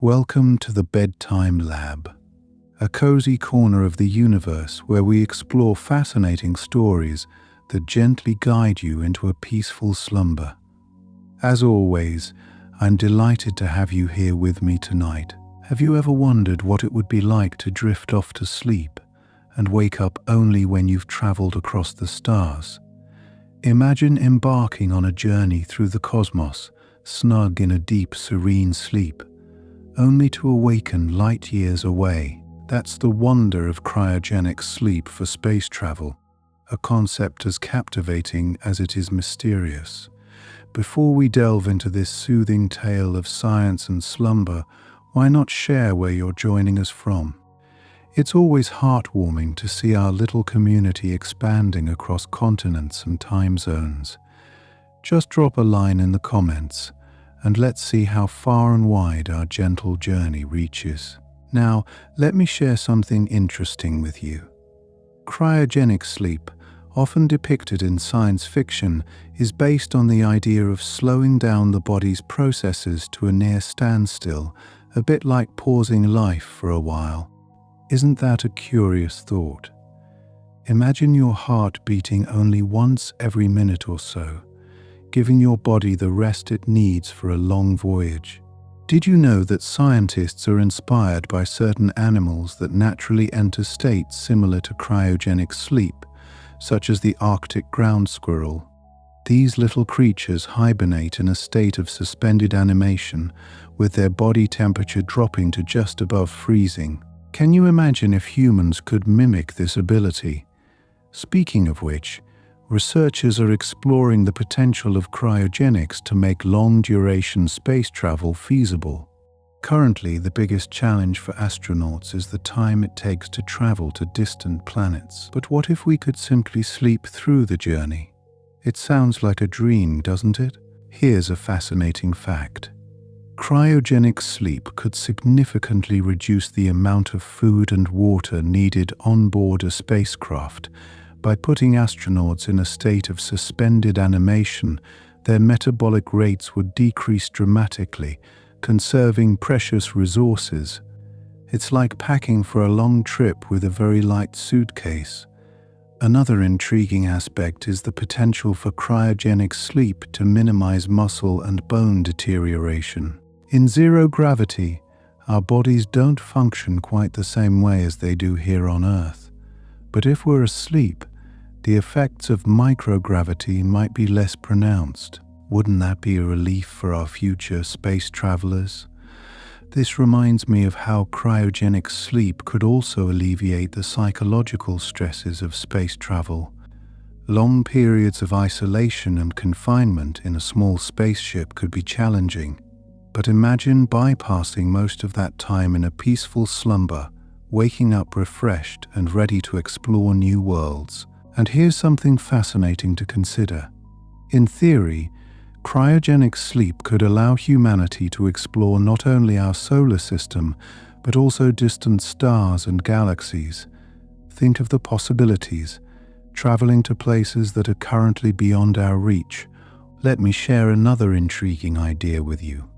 Welcome to the Bedtime Lab, a cozy corner of the universe where we explore fascinating stories that gently guide you into a peaceful slumber. As always, I'm delighted to have you here with me tonight. Have you ever wondered what it would be like to drift off to sleep and wake up only when you've traveled across the stars? Imagine embarking on a journey through the cosmos, snug in a deep, serene sleep, only to awaken light years away. That's the wonder of cryogenic sleep for space travel, a concept as captivating as it is mysterious. Before we delve into this soothing tale of science and slumber, why not share where you're joining us from? It's always heartwarming to see our little community expanding across continents and time zones. Just drop a line in the comments, and let's see how far and wide our gentle journey reaches. Now, let me share something interesting with you. Cryogenic sleep, often depicted in science fiction, is based on the idea of slowing down the body's processes to a near standstill, a bit like pausing life for a while. Isn't that a curious thought? Imagine your heart beating only once every minute or so, giving your body the rest it needs for a long voyage. Did you know that scientists are inspired by certain animals that naturally enter states similar to cryogenic sleep, such as the Arctic ground squirrel? These little creatures hibernate in a state of suspended animation, with their body temperature dropping to just above freezing. Can you imagine if humans could mimic this ability? Speaking of which, researchers are exploring the potential of cryogenics to make long-duration space travel feasible. Currently, the biggest challenge for astronauts is the time it takes to travel to distant planets. But what if we could simply sleep through the journey? It sounds like a dream, doesn't it? Here's a fascinating fact. Cryogenic sleep could significantly reduce the amount of food and water needed on board a spacecraft. By putting astronauts in a state of suspended animation, their metabolic rates would decrease dramatically, conserving precious resources. It's like packing for a long trip with a very light suitcase. Another intriguing aspect is the potential for cryogenic sleep to minimize muscle and bone deterioration. In zero gravity, our bodies don't function quite the same way as they do here on Earth. But if we're asleep, the effects of microgravity might be less pronounced. Wouldn't that be a relief for our future space travelers? This reminds me of how cryogenic sleep could also alleviate the psychological stresses of space travel. Long periods of isolation and confinement in a small spaceship could be challenging. But imagine bypassing most of that time in a peaceful slumber, waking up refreshed and ready to explore new worlds. And here's something fascinating to consider. In theory, cryogenic sleep could allow humanity to explore not only our solar system, but also distant stars and galaxies. Think of the possibilities, traveling to places that are currently beyond our reach. Let me share another intriguing idea with you.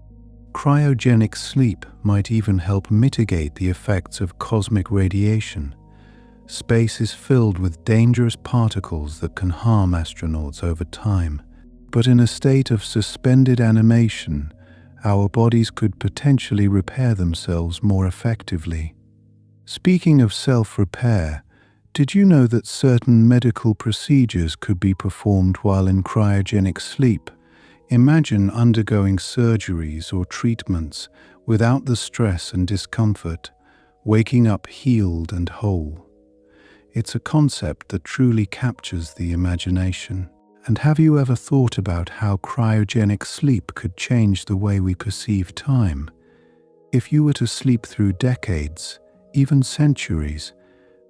Cryogenic sleep might even help mitigate the effects of cosmic radiation. Space is filled with dangerous particles that can harm astronauts over time. But in a state of suspended animation, our bodies could potentially repair themselves more effectively. Speaking of self-repair, did you know that certain medical procedures could be performed while in cryogenic sleep? Imagine undergoing surgeries or treatments without the stress and discomfort, waking up healed and whole. It's a concept that truly captures the imagination. And have you ever thought about how cryogenic sleep could change the way we perceive time? If you were to sleep through decades, even centuries,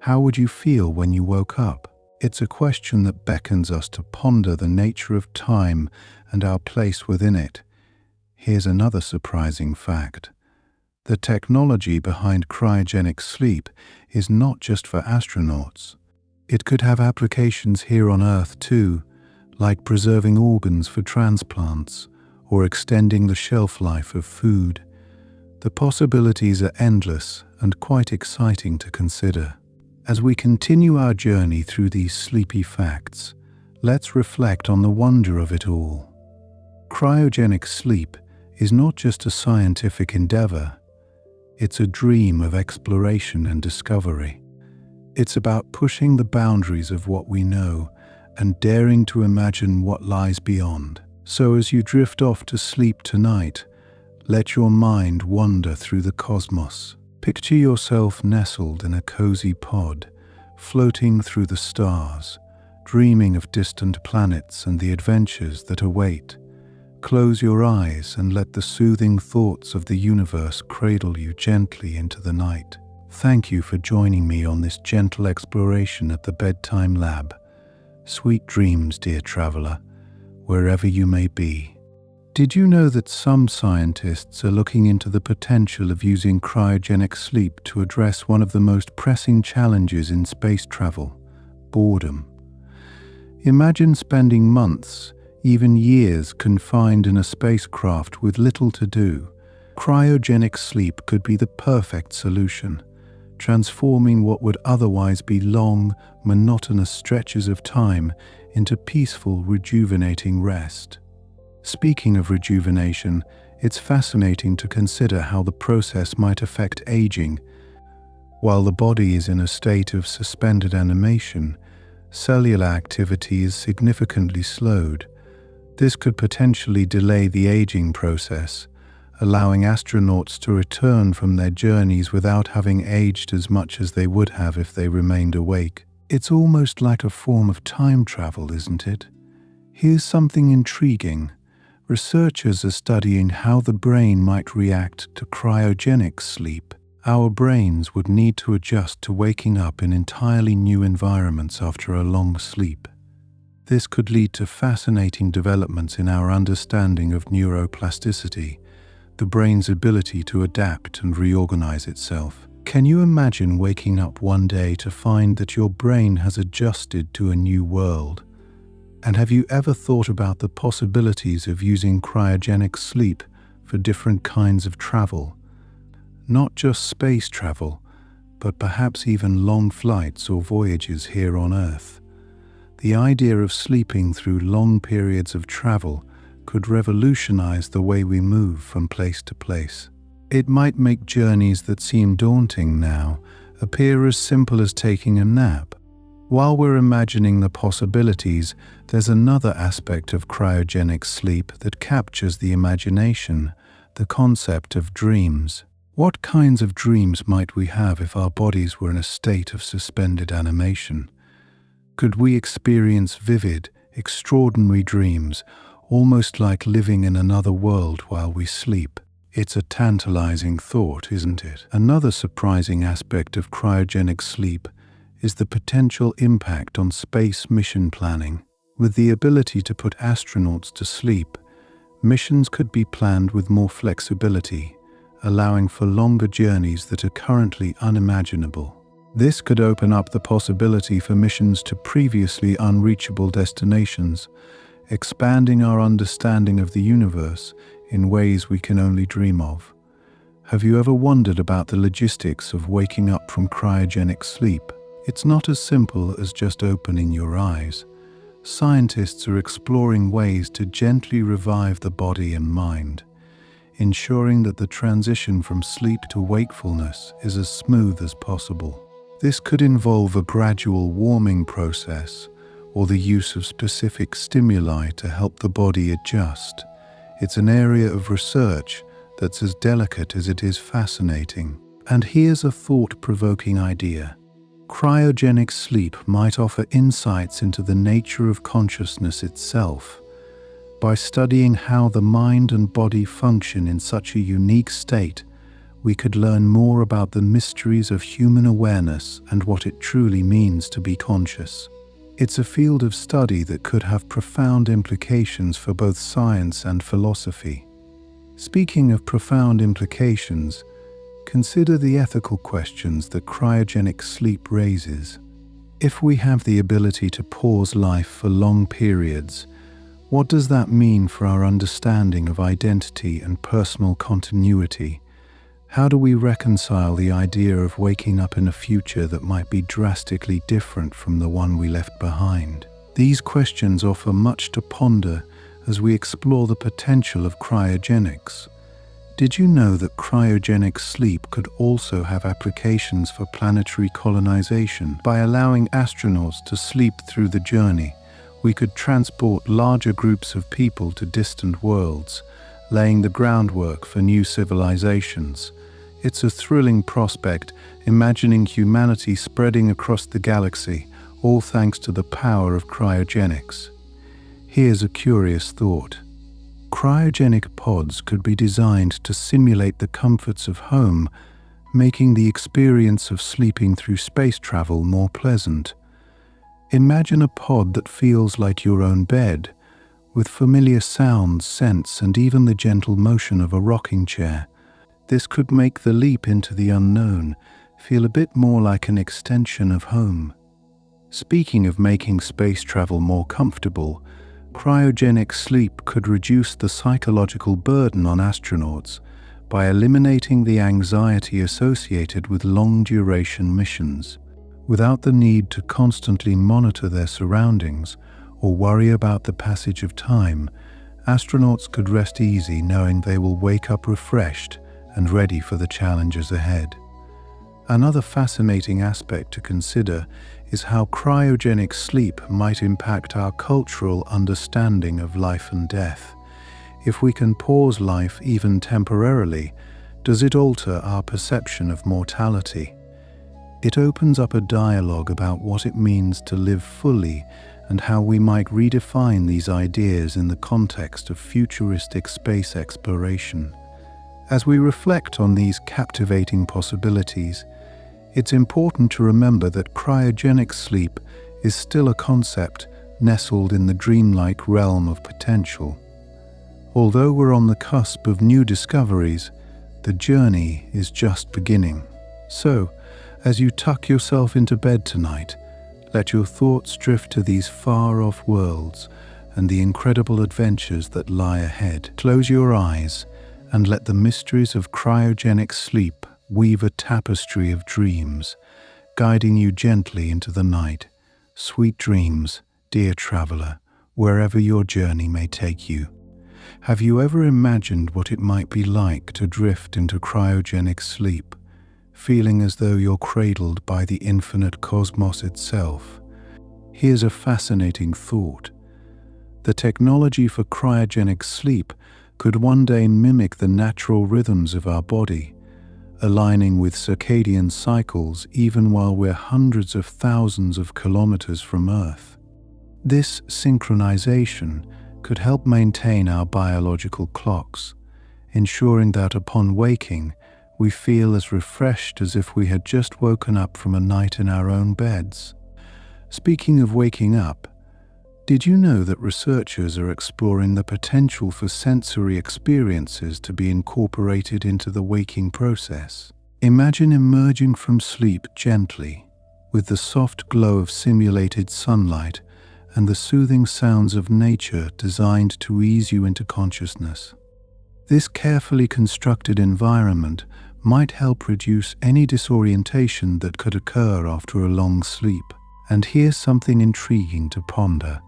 how would you feel when you woke up? It's a question that beckons us to ponder the nature of time and our place within it. Here's another surprising fact. The technology behind cryogenic sleep is not just for astronauts. It could have applications here on Earth too, like preserving organs for transplants or extending the shelf life of food. The possibilities are endless and quite exciting to consider. As we continue our journey through these sleepy facts, let's reflect on the wonder of it all. Cryogenic sleep is not just a scientific endeavor, it's a dream of exploration and discovery. It's about pushing the boundaries of what we know and daring to imagine what lies beyond. So as you drift off to sleep tonight, let your mind wander through the cosmos. Picture yourself nestled in a cozy pod, floating through the stars, dreaming of distant planets and the adventures that await. Close your eyes and let the soothing thoughts of the universe cradle you gently into the night. Thank you for joining me on this gentle exploration at the Bedtime Lab. Sweet dreams, dear traveler, wherever you may be. Did you know that some scientists are looking into the potential of using cryogenic sleep to address one of the most pressing challenges in space travel: boredom? Imagine spending months, even years, confined in a spacecraft with little to do. Cryogenic sleep could be the perfect solution, transforming what would otherwise be long, monotonous stretches of time into peaceful, rejuvenating rest. Speaking of rejuvenation, it's fascinating to consider how the process might affect aging. While the body is in a state of suspended animation, cellular activity is significantly slowed. This could potentially delay the aging process, allowing astronauts to return from their journeys without having aged as much as they would have if they remained awake. It's almost like a form of time travel, isn't it? Here's something intriguing. Researchers are studying how the brain might react to cryogenic sleep. Our brains would need to adjust to waking up in entirely new environments after a long sleep. This could lead to fascinating developments in our understanding of neuroplasticity, the brain's ability to adapt and reorganize itself. Can you imagine waking up one day to find that your brain has adjusted to a new world? And have you ever thought about the possibilities of using cryogenic sleep for different kinds of travel? Not just space travel, but perhaps even long flights or voyages here on Earth. The idea of sleeping through long periods of travel could revolutionize the way we move from place to place. It might make journeys that seem daunting now appear as simple as taking a nap. While we're imagining the possibilities, there's another aspect of cryogenic sleep that captures the imagination: the concept of dreams. What kinds of dreams might we have if our bodies were in a state of suspended animation? Could we experience vivid, extraordinary dreams, almost like living in another world while we sleep? It's a tantalizing thought, isn't it? Another surprising aspect of cryogenic sleep is the potential impact on space mission planning. With the ability to put astronauts to sleep, missions could be planned with more flexibility, allowing for longer journeys that are currently unimaginable. This could open up the possibility for missions to previously unreachable destinations, expanding our understanding of the universe in ways we can only dream of. Have you ever wondered about the logistics of waking up from cryogenic sleep? It's not as simple as just opening your eyes. Scientists are exploring ways to gently revive the body and mind, ensuring that the transition from sleep to wakefulness is as smooth as possible. This could involve a gradual warming process or the use of specific stimuli to help the body adjust. It's an area of research that's as delicate as it is fascinating. And here's a thought-provoking idea. Cryogenic sleep might offer insights into the nature of consciousness itself. By studying how the mind and body function in such a unique state, we could learn more about the mysteries of human awareness and what it truly means to be conscious. It's a field of study that could have profound implications for both science and philosophy. Speaking of profound implications, consider the ethical questions that cryogenic sleep raises. If we have the ability to pause life for long periods, what does that mean for our understanding of identity and personal continuity? How do we reconcile the idea of waking up in a future that might be drastically different from the one we left behind? These questions offer much to ponder as we explore the potential of cryogenics. Did you know that cryogenic sleep could also have applications for planetary colonization? By allowing astronauts to sleep through the journey, we could transport larger groups of people to distant worlds, laying the groundwork for new civilizations. It's a thrilling prospect, imagining humanity spreading across the galaxy, all thanks to the power of cryogenics. Here's a curious thought. Cryogenic pods could be designed to simulate the comforts of home, making the experience of sleeping through space travel more pleasant. Imagine a pod that feels like your own bed, with familiar sounds, scents, and even the gentle motion of a rocking chair. This could make the leap into the unknown feel a bit more like an extension of home. Speaking of making space travel more comfortable, cryogenic sleep could reduce the psychological burden on astronauts by eliminating the anxiety associated with long-duration missions. Without the need to constantly monitor their surroundings or worry about the passage of time, astronauts could rest easy knowing they will wake up refreshed and ready for the challenges ahead. Another fascinating aspect to consider is how cryogenic sleep might impact our cultural understanding of life and death. If we can pause life even temporarily, does it alter our perception of mortality? It opens up a dialogue about what it means to live fully and how we might redefine these ideas in the context of futuristic space exploration. As we reflect on these captivating possibilities, it's important to remember that cryogenic sleep is still a concept nestled in the dreamlike realm of potential. Although we're on the cusp of new discoveries, the journey is just beginning. So, as you tuck yourself into bed tonight, let your thoughts drift to these far-off worlds and the incredible adventures that lie ahead. Close your eyes and let the mysteries of cryogenic sleep weave a tapestry of dreams, guiding you gently into the night. Sweet dreams, dear traveler, wherever your journey may take you. Have you ever imagined what it might be like to drift into cryogenic sleep, feeling as though you're cradled by the infinite cosmos itself? Here's a fascinating thought. The technology for cryogenic sleep could one day mimic the natural rhythms of our body, aligning with circadian cycles even while we're hundreds of thousands of kilometers from Earth. This synchronization could help maintain our biological clocks, ensuring that upon waking, we feel as refreshed as if we had just woken up from a night in our own beds. Speaking of waking up, did you know that researchers are exploring the potential for sensory experiences to be incorporated into the waking process? Imagine emerging from sleep gently, with the soft glow of simulated sunlight and the soothing sounds of nature designed to ease you into consciousness. This carefully constructed environment might help reduce any disorientation that could occur after a long sleep. And here's something intriguing to ponder.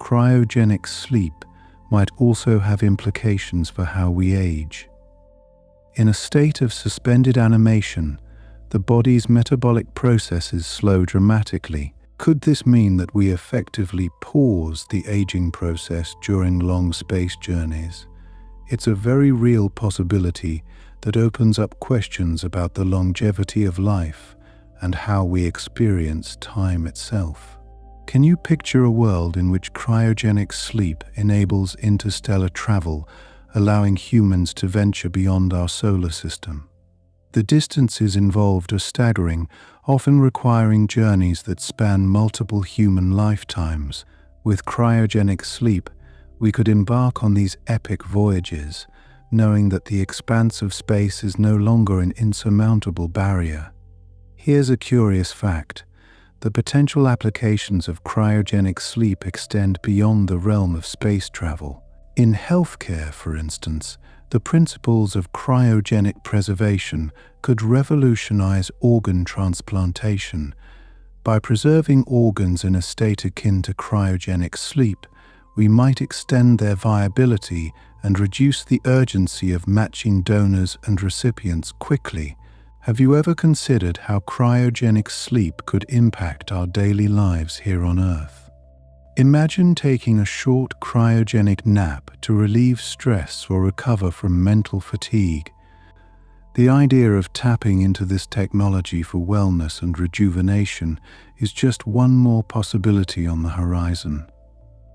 Cryogenic sleep might also have implications for how we age. In a state of suspended animation, the body's metabolic processes slow dramatically. Could this mean that we effectively pause the aging process during long space journeys? It's a very real possibility that opens up questions about the longevity of life and how we experience time itself. Can you picture a world in which cryogenic sleep enables interstellar travel, allowing humans to venture beyond our solar system? The distances involved are staggering, often requiring journeys that span multiple human lifetimes. With cryogenic sleep, we could embark on these epic voyages, knowing that the expanse of space is no longer an insurmountable barrier. Here's a curious fact. The potential applications of cryogenic sleep extend beyond the realm of space travel. In healthcare, for instance, The principles of cryogenic preservation could revolutionize organ transplantation. By preserving organs in a state akin to cryogenic sleep, we might extend their viability and reduce the urgency of matching donors and recipients quickly. Have you ever considered how cryogenic sleep could impact our daily lives here on Earth? Imagine taking a short cryogenic nap to relieve stress or recover from mental fatigue. The idea of tapping into this technology for wellness and rejuvenation is just one more possibility on the horizon.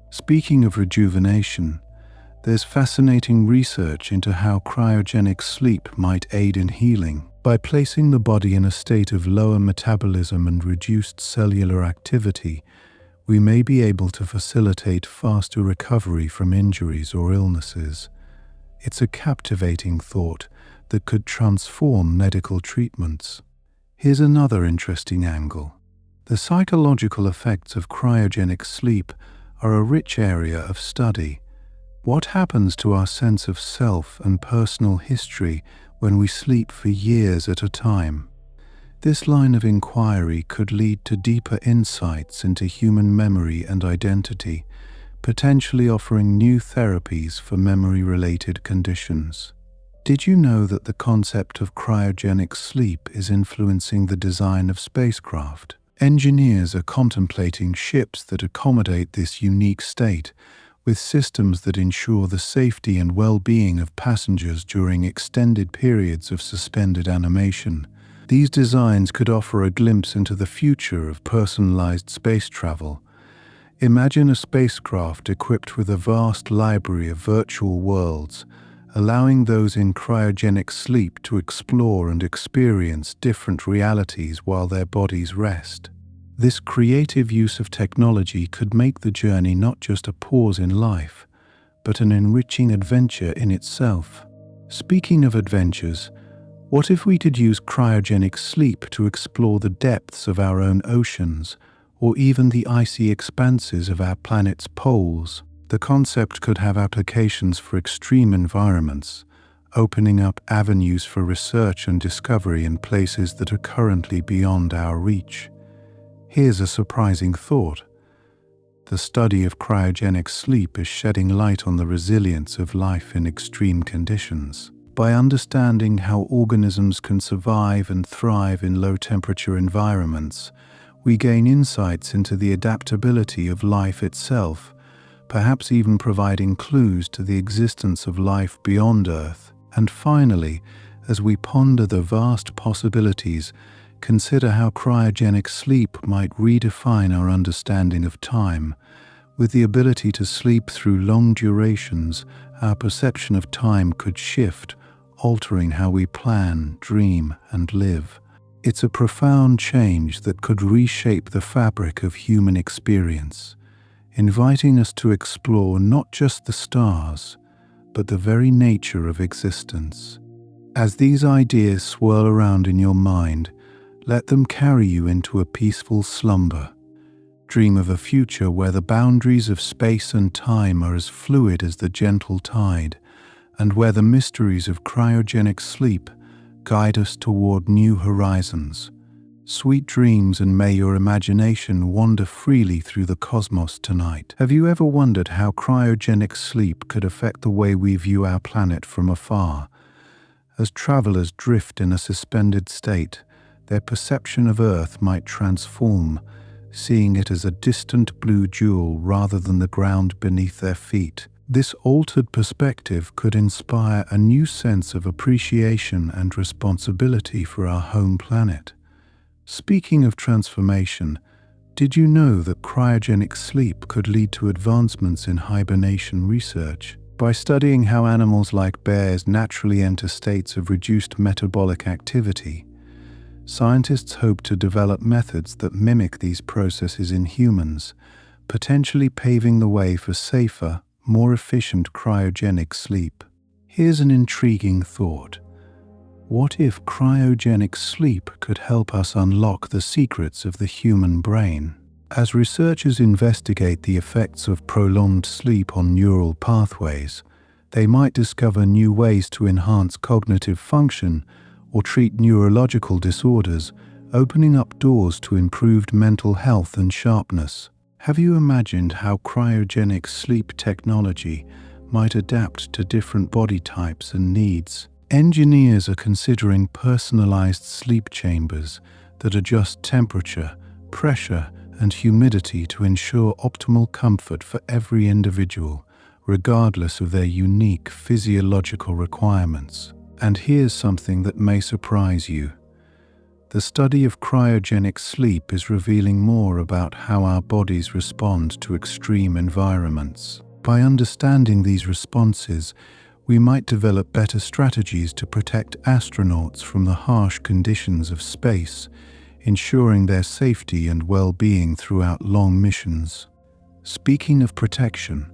Speaking of rejuvenation, there's fascinating research into how cryogenic sleep might aid in healing. By placing the body in a state of lower metabolism and reduced cellular activity, we may be able to facilitate faster recovery from injuries or illnesses. It's a captivating thought that could transform medical treatments. Here's another interesting angle. The psychological effects of cryogenic sleep are a rich area of study. What happens to our sense of self and personal history when we sleep for years at a time? This line of inquiry could lead to deeper insights into human memory and identity, potentially offering new therapies for memory-related conditions. Did you know that the concept of cryogenic sleep is influencing the design of spacecraft? Engineers are contemplating ships that accommodate this unique state, with systems that ensure the safety and well-being of passengers during extended periods of suspended animation. These designs could offer a glimpse into the future of personalized space travel. Imagine a spacecraft equipped with a vast library of virtual worlds, allowing those in cryogenic sleep to explore and experience different realities while their bodies rest. This creative use of technology could make the journey not just a pause in life, but an enriching adventure in itself. Speaking of adventures, what if we could use cryogenic sleep to explore the depths of our own oceans, or even the icy expanses of our planet's poles? The concept could have applications for extreme environments, opening up avenues for research and discovery in places that are currently beyond our reach. Here's a surprising thought. The study of cryogenic sleep is shedding light on the resilience of life in extreme conditions. By understanding how organisms can survive and thrive in low-temperature environments, we gain insights into the adaptability of life itself, perhaps even providing clues to the existence of life beyond Earth. And finally, as we ponder the vast possibilities, consider how cryogenic sleep might redefine our understanding of time. With the ability to sleep through long durations, our perception of time could shift, altering how we plan, dream, and live. It's a profound change that could reshape the fabric of human experience, inviting us to explore not just the stars, but the very nature of existence. As these ideas swirl around in your mind, let them carry you into a peaceful slumber. Dream of a future where the boundaries of space and time are as fluid as the gentle tide, and where the mysteries of cryogenic sleep guide us toward new horizons. Sweet dreams, and may your imagination wander freely through the cosmos tonight. Have you ever wondered how cryogenic sleep could affect the way we view our planet from afar? As travelers drift in a suspended state, their perception of Earth might transform, seeing it as a distant blue jewel rather than the ground beneath their feet. This altered perspective could inspire a new sense of appreciation and responsibility for our home planet. Speaking of transformation, did you know that cryogenic sleep could lead to advancements in hibernation research? By studying how animals like bears naturally enter states of reduced metabolic activity, scientists hope to develop methods that mimic these processes in humans, potentially paving the way for safer, more efficient cryogenic sleep. Here's an intriguing thought. What if cryogenic sleep could help us unlock the secrets of the human brain? As researchers investigate the effects of prolonged sleep on neural pathways, They might discover new ways to enhance cognitive function or treat neurological disorders, opening up doors to improved mental health and sharpness. Have you imagined how cryogenic sleep technology might adapt to different body types and needs? Engineers are considering personalized sleep chambers that adjust temperature, pressure, and humidity to ensure optimal comfort for every individual, regardless of their unique physiological requirements. And here's something that may surprise you. The study of cryogenic sleep is revealing more about how our bodies respond to extreme environments. By understanding these responses, we might develop better strategies to protect astronauts from the harsh conditions of space, ensuring their safety and well-being throughout long missions. Speaking of protection,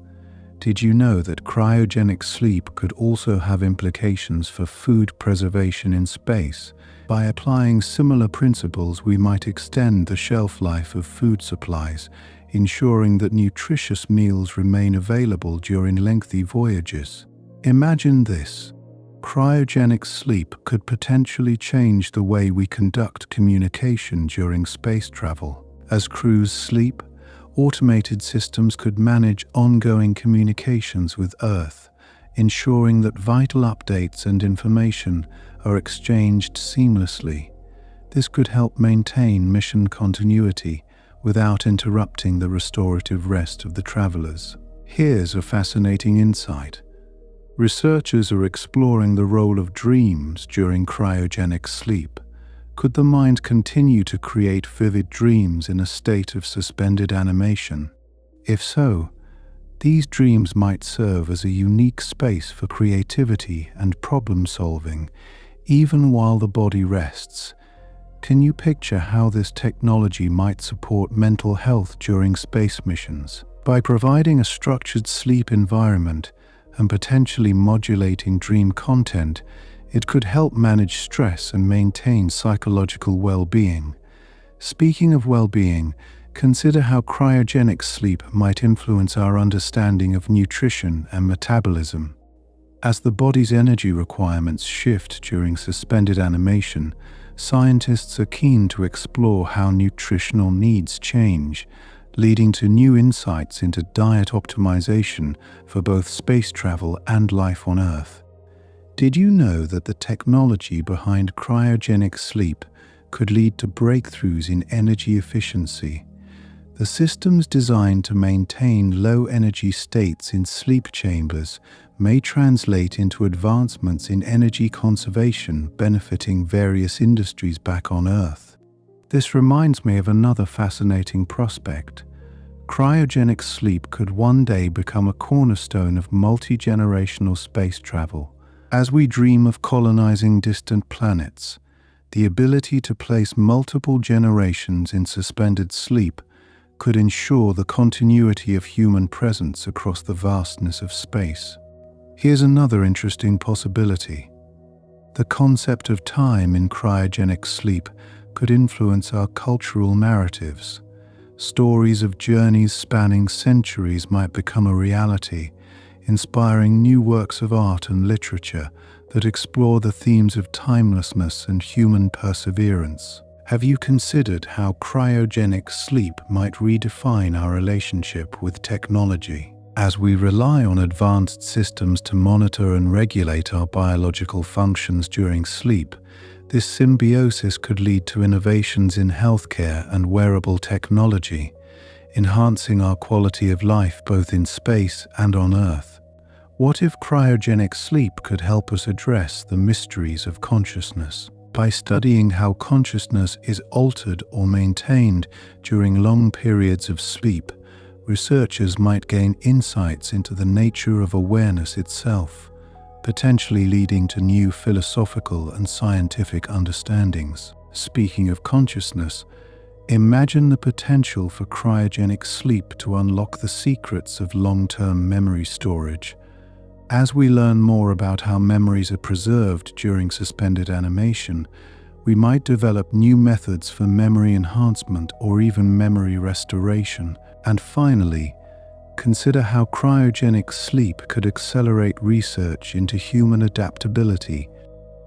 did you know that cryogenic sleep could also have implications for food preservation in space? By applying similar principles, we might extend the shelf life of food supplies, ensuring that nutritious meals remain available during lengthy voyages. Imagine this. Cryogenic sleep could potentially change the way we conduct communication during space travel. As crews sleep, automated systems could manage ongoing communications with Earth, ensuring that vital updates and information are exchanged seamlessly. This could help maintain mission continuity without interrupting the restorative rest of the travelers. Here's a fascinating insight. Researchers are exploring the role of dreams during cryogenic sleep. Could the mind continue to create vivid dreams in a state of suspended animation? If so, these dreams might serve as a unique space for creativity and problem-solving, even while the body rests. Can you picture how this technology might support mental health during space missions? By providing a structured sleep environment and potentially modulating dream content, it could help manage stress and maintain psychological well-being. Speaking of well-being, consider how cryogenic sleep might influence our understanding of nutrition and metabolism. As the body's energy requirements shift during suspended animation, scientists are keen to explore how nutritional needs change, leading to new insights into diet optimization for both space travel and life on Earth. Did you know that the technology behind cryogenic sleep could lead to breakthroughs in energy efficiency? The systems designed to maintain low-energy states in sleep chambers may translate into advancements in energy conservation benefiting various industries back on Earth. This reminds me of another fascinating prospect. Cryogenic sleep could one day become a cornerstone of multi-generational space travel. As we dream of colonizing distant planets, the ability to place multiple generations in suspended sleep could ensure the continuity of human presence across the vastness of space. Here's another interesting possibility. The concept of time in cryogenic sleep could influence our cultural narratives. Stories of journeys spanning centuries might become a reality, inspiring new works of art and literature that explore the themes of timelessness and human perseverance. Have you considered how cryogenic sleep might redefine our relationship with technology? As we rely on advanced systems to monitor and regulate our biological functions during sleep, this symbiosis could lead to innovations in healthcare and wearable technology, enhancing our quality of life both in space and on Earth. What if cryogenic sleep could help us address the mysteries of consciousness? By studying how consciousness is altered or maintained during long periods of sleep, researchers might gain insights into the nature of awareness itself, potentially leading to new philosophical and scientific understandings. Speaking of consciousness, imagine the potential for cryogenic sleep to unlock the secrets of long-term memory storage. As we learn more about how memories are preserved during suspended animation, we might develop new methods for memory enhancement or even memory restoration. And finally, Consider how cryogenic sleep could accelerate research into human adaptability.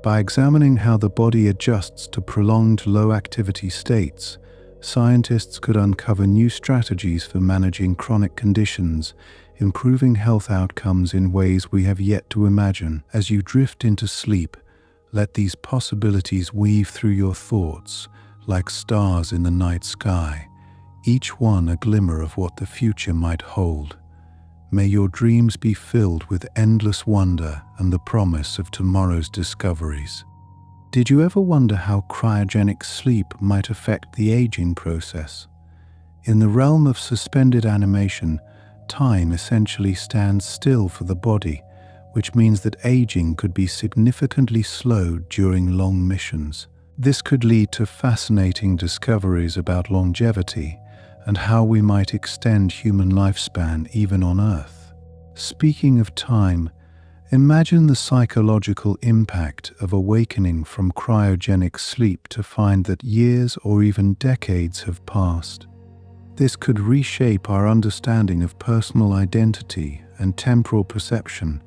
By examining how the body adjusts to prolonged low-activity states, scientists could uncover new strategies for managing chronic conditions, improving health outcomes in ways we have yet to imagine. As you drift into sleep, let these possibilities weave through your thoughts like stars in the night sky, each one a glimmer of what the future might hold. May your dreams be filled with endless wonder and the promise of tomorrow's discoveries. Did you ever wonder how cryogenic sleep might affect the aging process? In the realm of suspended animation, time essentially stands still for the body, which means that aging could be significantly slowed during long missions. This could lead to fascinating discoveries about longevity and how we might extend human lifespan even on Earth. Speaking of time, imagine the psychological impact of awakening from cryogenic sleep to find that years or even decades have passed. This could reshape our understanding of personal identity and temporal perception,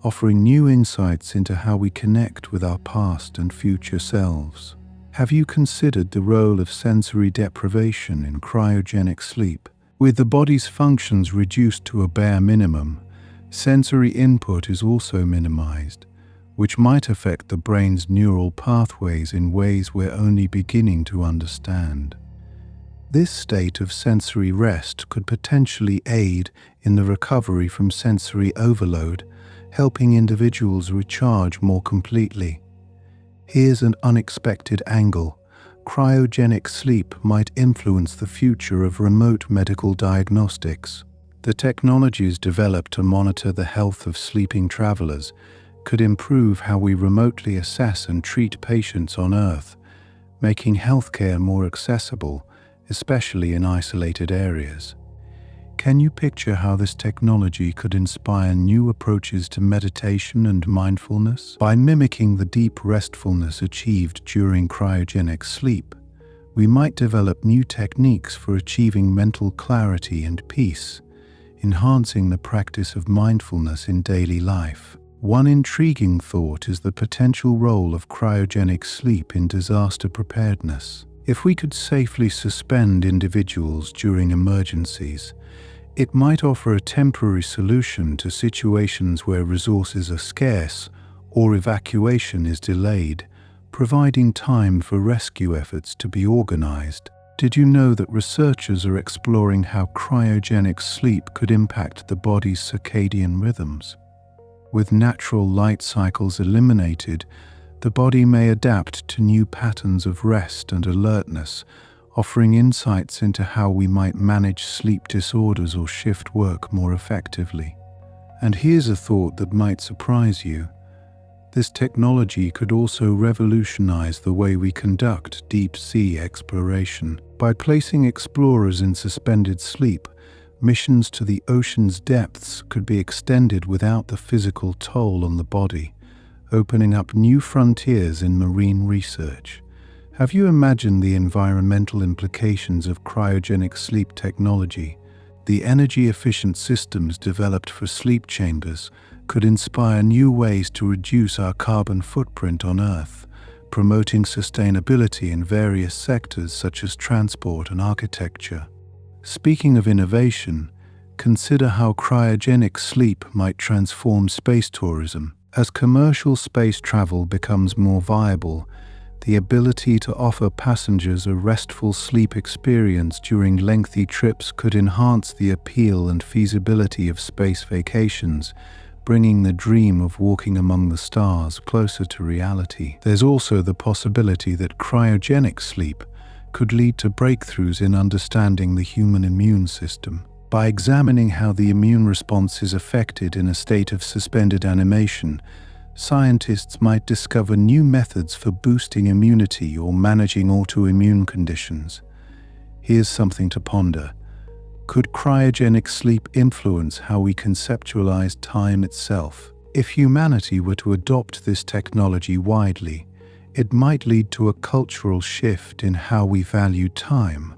offering new insights into how we connect with our past and future selves. Have you considered the role of sensory deprivation in cryogenic sleep? With the body's functions reduced to a bare minimum, sensory input is also minimized, which might affect the brain's neural pathways in ways we're only beginning to understand. This state of sensory rest could potentially aid in the recovery from sensory overload, helping individuals recharge more completely. Here's an unexpected angle. Cryogenic sleep might influence the future of remote medical diagnostics. The technologies developed to monitor the health of sleeping travelers could improve how we remotely assess and treat patients on Earth, making healthcare more accessible, especially in isolated areas. Can you picture how this technology could inspire new approaches to meditation and mindfulness? By mimicking the deep restfulness achieved during cryogenic sleep, we might develop new techniques for achieving mental clarity and peace, enhancing the practice of mindfulness in daily life. One intriguing thought is the potential role of cryogenic sleep in disaster preparedness. If we could safely suspend individuals during emergencies, it might offer a temporary solution to situations where resources are scarce or evacuation is delayed, providing time for rescue efforts to be organized. Did you know that researchers are exploring how cryogenic sleep could impact the body's circadian rhythms? With natural light cycles eliminated, the body may adapt to new patterns of rest and alertness, offering insights into how we might manage sleep disorders or shift work more effectively. And here's a thought that might surprise you. This technology could also revolutionize the way we conduct deep-sea exploration. By placing explorers in suspended sleep, missions to the ocean's depths could be extended without the physical toll on the body, opening up new frontiers in marine research. Have you imagined the environmental implications of cryogenic sleep technology? The energy-efficient systems developed for sleep chambers could inspire new ways to reduce our carbon footprint on Earth, promoting sustainability in various sectors such as transport and architecture. Speaking of innovation, consider how cryogenic sleep might transform space tourism. As commercial space travel becomes more viable, the ability to offer passengers a restful sleep experience during lengthy trips could enhance the appeal and feasibility of space vacations, bringing the dream of walking among the stars closer to reality. There's also the possibility that cryogenic sleep could lead to breakthroughs in understanding the human immune system. By examining how the immune response is affected in a state of suspended animation, scientists might discover new methods for boosting immunity or managing autoimmune conditions. Here's something to ponder. Could cryogenic sleep influence how we conceptualize time itself? If humanity were to adopt this technology widely, it might lead to a cultural shift in how we value time,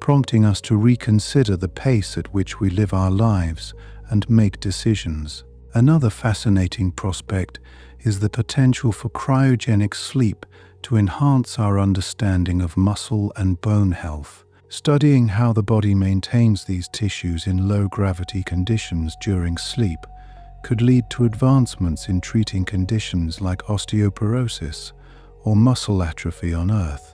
prompting us to reconsider the pace at which we live our lives and make decisions. Another fascinating prospect is the potential for cryogenic sleep to enhance our understanding of muscle and bone health. Studying how the body maintains these tissues in low-gravity conditions during sleep could lead to advancements in treating conditions like osteoporosis or muscle atrophy on Earth.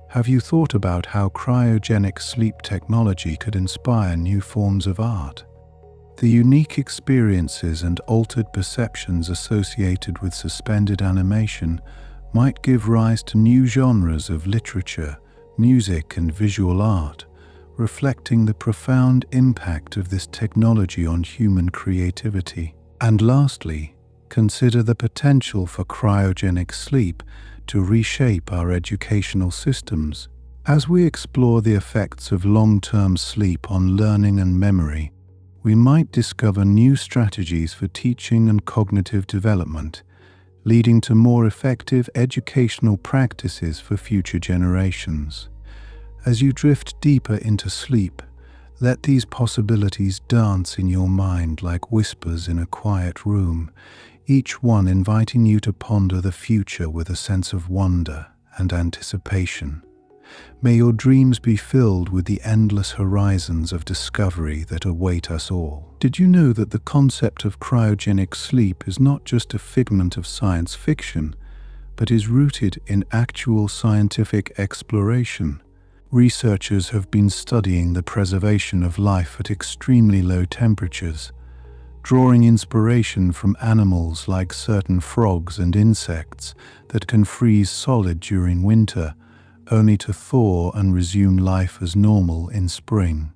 Have you thought about how cryogenic sleep technology could inspire new forms of art? The unique experiences and altered perceptions associated with suspended animation might give rise to new genres of literature, music, and visual art, reflecting the profound impact of this technology on human creativity. And lastly, consider the potential for cryogenic sleep to reshape our educational systems. As we explore the effects of long-term sleep on learning and memory, we might discover new strategies for teaching and cognitive development, leading to more effective educational practices for future generations. As you drift deeper into sleep, let these possibilities dance in your mind like whispers in a quiet room, each one inviting you to ponder the future with a sense of wonder and anticipation. May your dreams be filled with the endless horizons of discovery that await us all. Did you know that the concept of cryogenic sleep is not just a figment of science fiction, but is rooted in actual scientific exploration? Researchers have been studying the preservation of life at extremely low temperatures, drawing inspiration from animals like certain frogs and insects that can freeze solid during winter, only to thaw and resume life as normal in spring.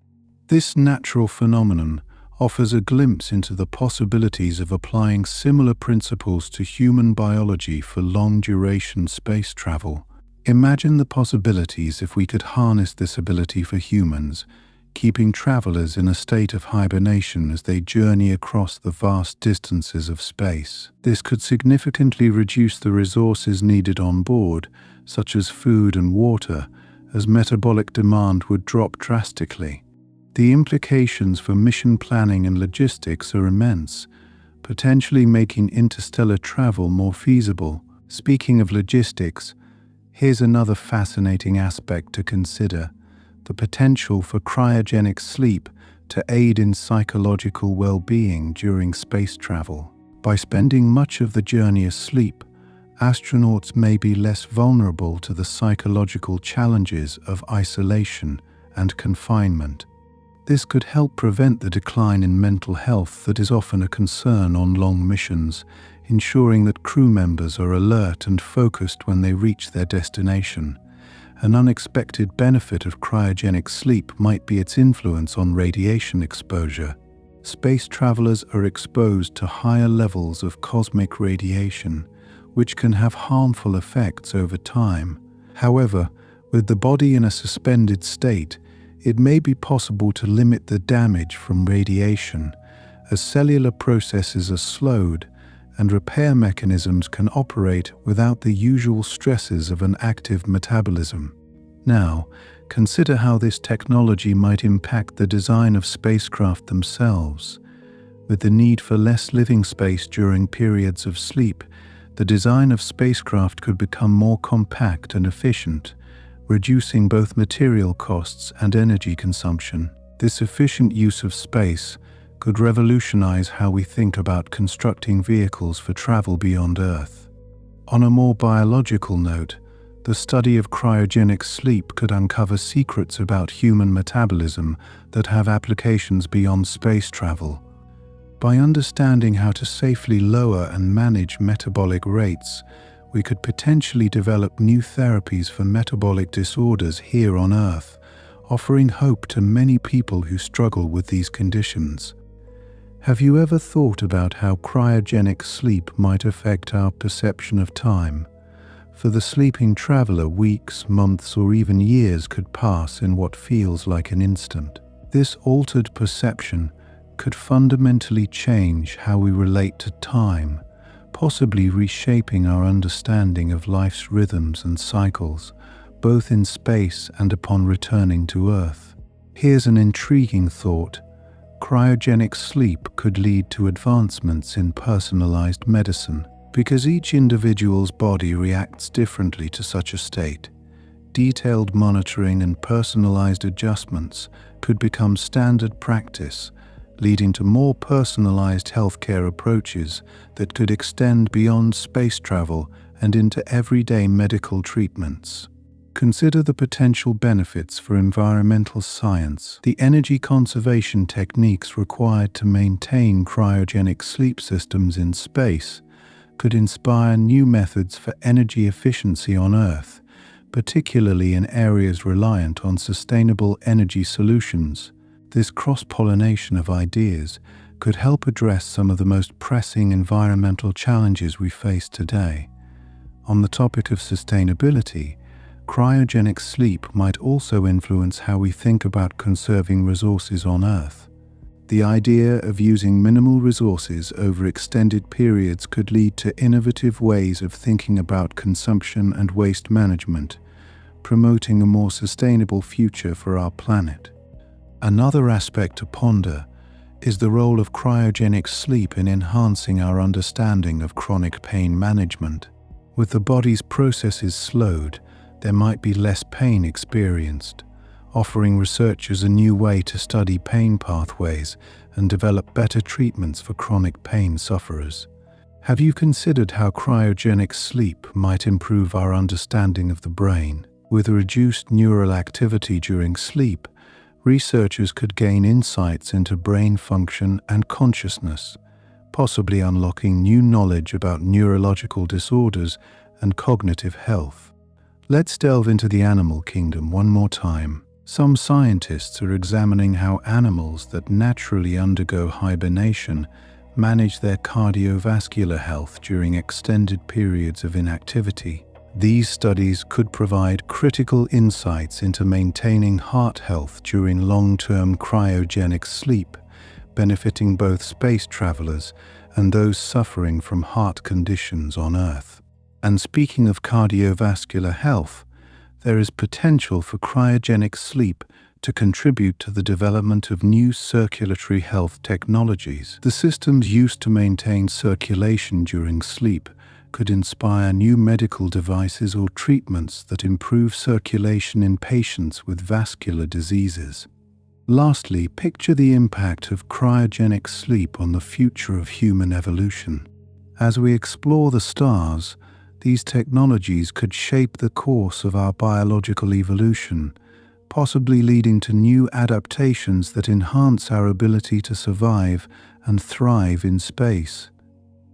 This natural phenomenon offers a glimpse into the possibilities of applying similar principles to human biology for long-duration space travel. Imagine the possibilities if we could harness this ability for humans, keeping travelers in a state of hibernation as they journey across the vast distances of space. This could significantly reduce the resources needed on board, such as food and water, as metabolic demand would drop drastically. The implications for mission planning and logistics are immense, potentially making interstellar travel more feasible. Speaking of logistics, here's another fascinating aspect to consider: the potential for cryogenic sleep to aid in psychological well-being during space travel. By spending much of the journey asleep, astronauts may be less vulnerable to the psychological challenges of isolation and confinement. This could help prevent the decline in mental health that is often a concern on long missions, ensuring that crew members are alert and focused when they reach their destination. An unexpected benefit of cryogenic sleep might be its influence on radiation exposure. Space travelers are exposed to higher levels of cosmic radiation, which can have harmful effects over time. However, with the body in a suspended state, it may be possible to limit the damage from radiation, as cellular processes are slowed and repair mechanisms can operate without the usual stresses of an active metabolism. Now, consider how this technology might impact the design of spacecraft themselves. With the need for less living space during periods of sleep, the design of spacecraft could become more compact and efficient, reducing both material costs and energy consumption. This efficient use of space could revolutionize how we think about constructing vehicles for travel beyond Earth. On a more biological note, the study of cryogenic sleep could uncover secrets about human metabolism that have applications beyond space travel. By understanding how to safely lower and manage metabolic rates, we could potentially develop new therapies for metabolic disorders here on Earth, offering hope to many people who struggle with these conditions. Have you ever thought about how cryogenic sleep might affect our perception of time? For the sleeping traveler, weeks, months, or even years could pass in what feels like an instant. This altered perception could fundamentally change how we relate to time, possibly reshaping our understanding of life's rhythms and cycles, both in space and upon returning to Earth. Here's an intriguing thought. Cryogenic sleep could lead to advancements in personalized medicine. Because each individual's body reacts differently to such a state, detailed monitoring and personalized adjustments could become standard practice, leading to more personalized healthcare approaches that could extend beyond space travel and into everyday medical treatments. Consider the potential benefits for environmental science. The energy conservation techniques required to maintain cryogenic sleep systems in space could inspire new methods for energy efficiency on Earth, particularly in areas reliant on sustainable energy solutions. This cross-pollination of ideas could help address some of the most pressing environmental challenges we face today. On the topic of sustainability, cryogenic sleep might also influence how we think about conserving resources on Earth. The idea of using minimal resources over extended periods could lead to innovative ways of thinking about consumption and waste management, promoting a more sustainable future for our planet. Another aspect to ponder is the role of cryogenic sleep in enhancing our understanding of chronic pain management. With the body's processes slowed, there might be less pain experienced, offering researchers a new way to study pain pathways and develop better treatments for chronic pain sufferers. Have you considered how cryogenic sleep might improve our understanding of the brain? With reduced neural activity during sleep, researchers could gain insights into brain function and consciousness, possibly unlocking new knowledge about neurological disorders and cognitive health. Let's delve into the animal kingdom one more time. Some scientists are examining how animals that naturally undergo hibernation manage their cardiovascular health during extended periods of inactivity. These studies could provide critical insights into maintaining heart health during long-term cryogenic sleep, benefiting both space travelers and those suffering from heart conditions on Earth. And speaking of cardiovascular health, there is potential for cryogenic sleep to contribute to the development of new circulatory health technologies. The systems used to maintain circulation during sleep could inspire new medical devices or treatments that improve circulation in patients with vascular diseases. Lastly, picture the impact of cryogenic sleep on the future of human evolution. As we explore the stars, these technologies could shape the course of our biological evolution, possibly leading to new adaptations that enhance our ability to survive and thrive in space.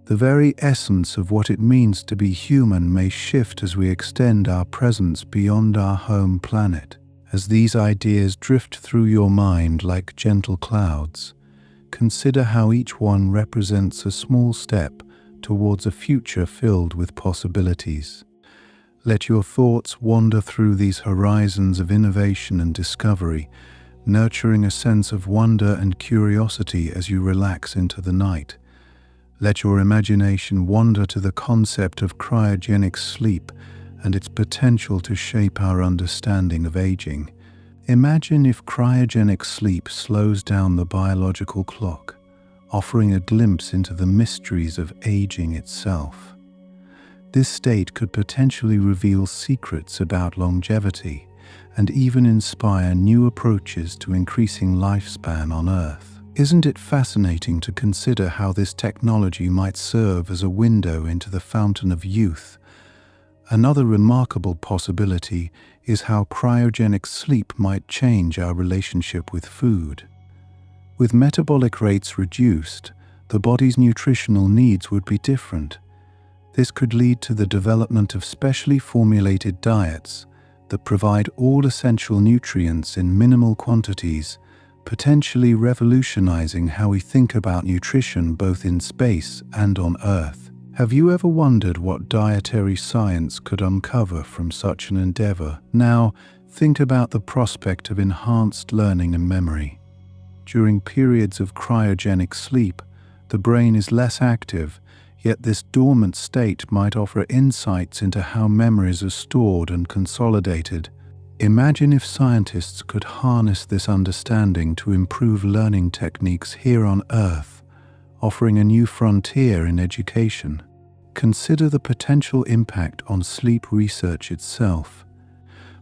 The very essence of what it means to be human may shift as we extend our presence beyond our home planet. As these ideas drift through your mind like gentle clouds, consider how each one represents a small step towards a future filled with possibilities. Let your thoughts wander through these horizons of innovation and discovery, nurturing a sense of wonder and curiosity as you relax into the night. Let your imagination wander to the concept of cryogenic sleep and its potential to shape our understanding of aging. Imagine if cryogenic sleep slows down the biological clock, offering a glimpse into the mysteries of aging itself. This state could potentially reveal secrets about longevity and even inspire new approaches to increasing lifespan on Earth. Isn't it fascinating to consider how this technology might serve as a window into the fountain of youth? Another remarkable possibility is how cryogenic sleep might change our relationship with food. With metabolic rates reduced, the body's nutritional needs would be different. This could lead to the development of specially formulated diets that provide all essential nutrients in minimal quantities, potentially revolutionizing how we think about nutrition both in space and on Earth. Have you ever wondered what dietary science could uncover from such an endeavor? Now, think about the prospect of enhanced learning and memory. During periods of cryogenic sleep, the brain is less active, yet this dormant state might offer insights into how memories are stored and consolidated. Imagine if scientists could harness this understanding to improve learning techniques here on Earth, offering a new frontier in education. Consider the potential impact on sleep research itself.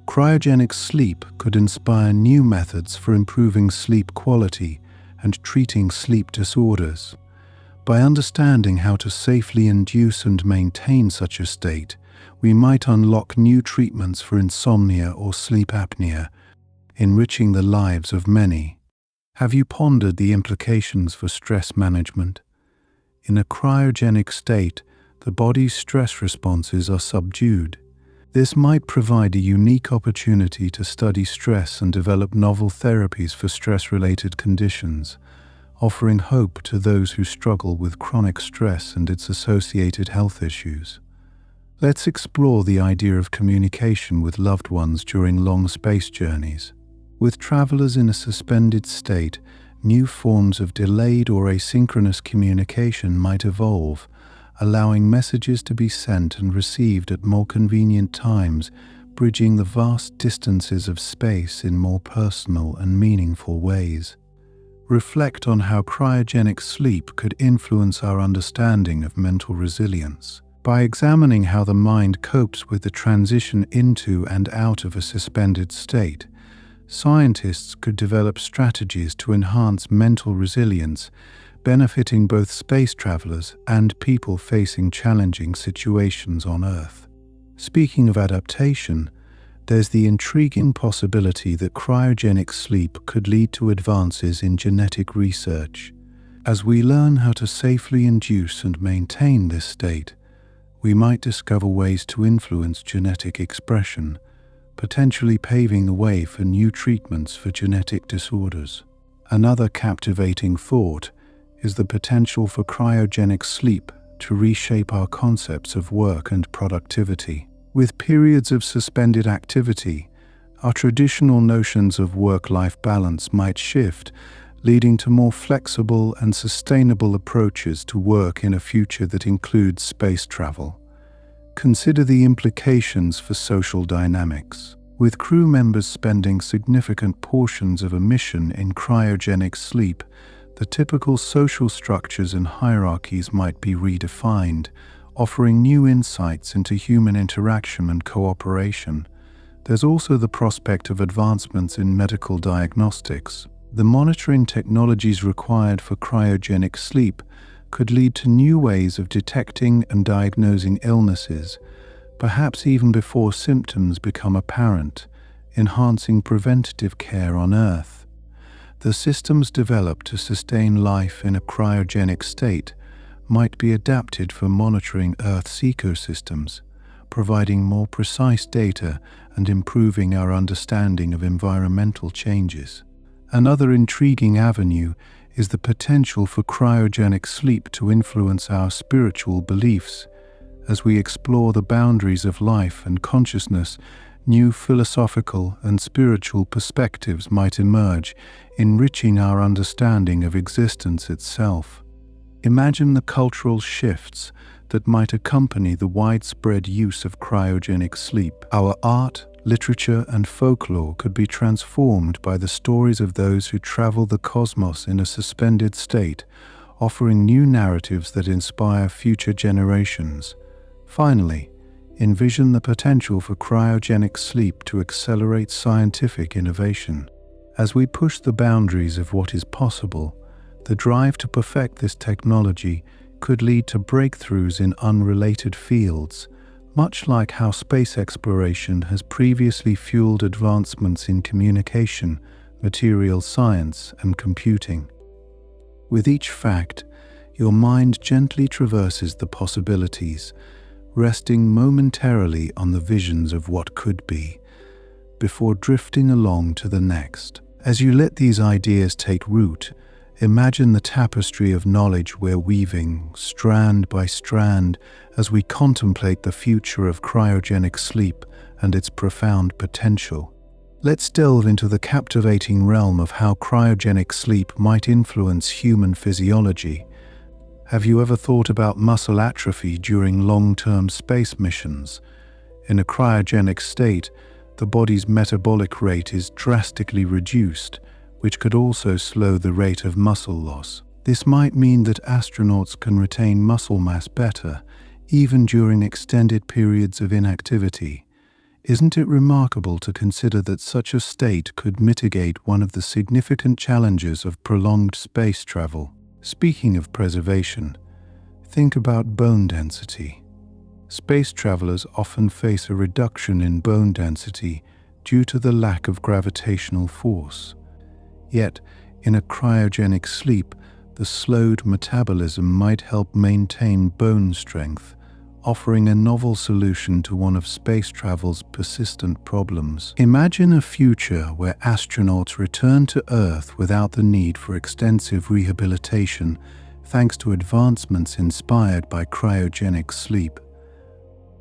Cryogenic sleep could inspire new methods for improving sleep quality and treating sleep disorders. By understanding how to safely induce and maintain such a state, we might unlock new treatments for insomnia or sleep apnea, enriching the lives of many. Have you pondered the implications for stress management? In a cryogenic state, the body's stress responses are subdued. This might provide a unique opportunity to study stress and develop novel therapies for stress-related conditions, offering hope to those who struggle with chronic stress and its associated health issues. Let's explore the idea of communication with loved ones during long space journeys. With travelers in a suspended state, new forms of delayed or asynchronous communication might evolve, allowing messages to be sent and received at more convenient times, bridging the vast distances of space in more personal and meaningful ways. Reflect on how cryogenic sleep could influence our understanding of mental resilience. By examining how the mind copes with the transition into and out of a suspended state, scientists could develop strategies to enhance mental resilience, benefiting both space travelers and people facing challenging situations on Earth. Speaking of adaptation, there's the intriguing possibility that cryogenic sleep could lead to advances in genetic research. As we learn how to safely induce and maintain this state, we might discover ways to influence genetic expression, potentially paving the way for new treatments for genetic disorders. Another captivating thought is the potential for cryogenic sleep to reshape our concepts of work and productivity. With periods of suspended activity, our traditional notions of work-life balance might shift, leading to more flexible and sustainable approaches to work in a future that includes space travel. Consider the implications for social dynamics. With crew members spending significant portions of a mission in cryogenic sleep, the typical social structures and hierarchies might be redefined, offering new insights into human interaction and cooperation. There's also the prospect of advancements in medical diagnostics. The monitoring technologies required for cryogenic sleep could lead to new ways of detecting and diagnosing illnesses, perhaps even before symptoms become apparent, enhancing preventative care on Earth. The systems developed to sustain life in a cryogenic state might be adapted for monitoring Earth's ecosystems, providing more precise data and improving our understanding of environmental changes. Another intriguing avenue is the potential for cryogenic sleep to influence our spiritual beliefs. As we explore the boundaries of life and consciousness, new philosophical and spiritual perspectives might emerge, enriching our understanding of existence itself. Imagine the cultural shifts that might accompany the widespread use of cryogenic sleep. Our art, literature, and folklore could be transformed by the stories of those who travel the cosmos in a suspended state, offering new narratives that inspire future generations. Finally, envision the potential for cryogenic sleep to accelerate scientific innovation. As we push the boundaries of what is possible, the drive to perfect this technology could lead to breakthroughs in unrelated fields, much like how space exploration has previously fueled advancements in communication, materials science, and computing. With each fact, your mind gently traverses the possibilities, resting momentarily on the visions of what could be, before drifting along to the next. As you let these ideas take root, imagine the tapestry of knowledge we're weaving, strand by strand, as we contemplate the future of cryogenic sleep and its profound potential. Let's delve into the captivating realm of how cryogenic sleep might influence human physiology. Have you ever thought about muscle atrophy during long-term space missions? In a cryogenic state, the body's metabolic rate is drastically reduced, which could also slow the rate of muscle loss. This might mean that astronauts can retain muscle mass better, even during extended periods of inactivity. Isn't it remarkable to consider that such a state could mitigate one of the significant challenges of prolonged space travel? Speaking of preservation, think about bone density. Space travelers often face a reduction in bone density due to the lack of gravitational force. Yet, in a cryogenic sleep, the slowed metabolism might help maintain bone strength, offering a novel solution to one of space travel's persistent problems. Imagine a future where astronauts return to Earth without the need for extensive rehabilitation, thanks to advancements inspired by cryogenic sleep.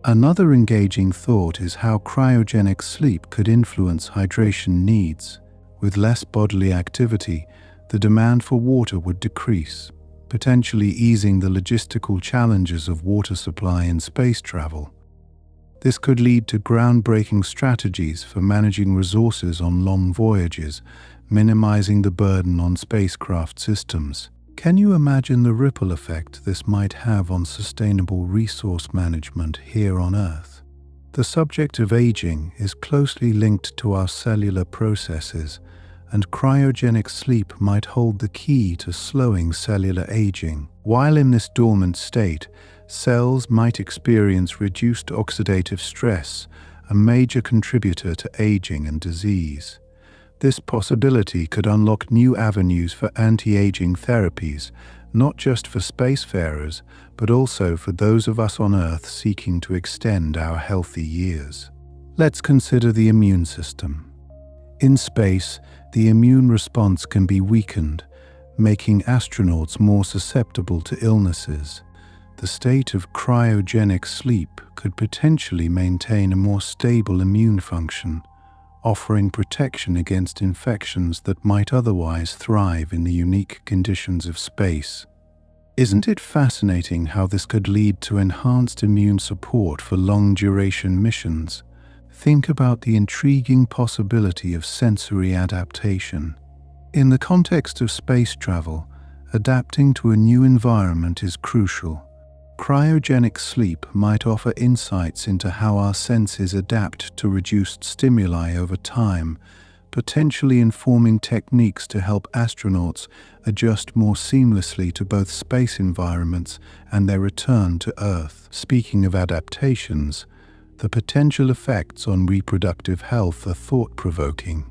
Another engaging thought is how cryogenic sleep could influence hydration needs. With less bodily activity, the demand for water would decrease, potentially easing the logistical challenges of water supply in space travel. This could lead to groundbreaking strategies for managing resources on long voyages, minimizing the burden on spacecraft systems. Can you imagine the ripple effect this might have on sustainable resource management here on Earth? The subject of aging is closely linked to our cellular processes, and cryogenic sleep might hold the key to slowing cellular aging. While in this dormant state, cells might experience reduced oxidative stress, a major contributor to aging and disease. This possibility could unlock new avenues for anti-aging therapies, not just for spacefarers, but also for those of us on Earth seeking to extend our healthy years. Let's consider the immune system. In space, the immune response can be weakened, making astronauts more susceptible to illnesses. The state of cryogenic sleep could potentially maintain a more stable immune function, offering protection against infections that might otherwise thrive in the unique conditions of space. Isn't it fascinating how this could lead to enhanced immune support for long-duration missions? Think about the intriguing possibility of sensory adaptation. In the context of space travel, adapting to a new environment is crucial. Cryogenic sleep might offer insights into how our senses adapt to reduced stimuli over time, potentially informing techniques to help astronauts adjust more seamlessly to both space environments and their return to Earth. Speaking of adaptations, the potential effects on reproductive health are thought-provoking.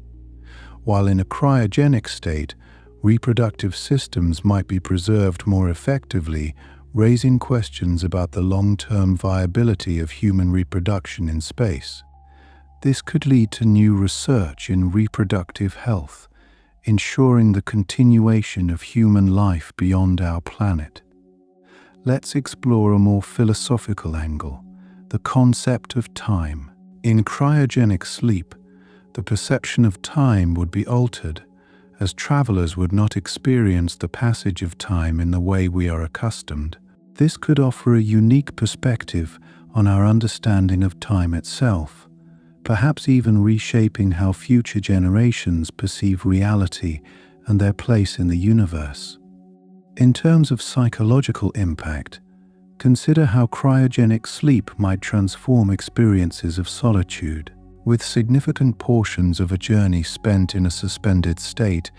While in a cryogenic state, reproductive systems might be preserved more effectively, raising questions about the long-term viability of human reproduction in space. This could lead to new research in reproductive health, ensuring the continuation of human life beyond our planet. Let's explore a more philosophical angle, the concept of time. In cryogenic sleep, the perception of time would be altered, as travelers would not experience the passage of time in the way we are accustomed. This could offer a unique perspective on our understanding of time itself, perhaps even reshaping how future generations perceive reality and their place in the universe. In terms of psychological impact, consider how cryogenic sleep might transform experiences of solitude. With significant portions of a journey spent in a suspended state,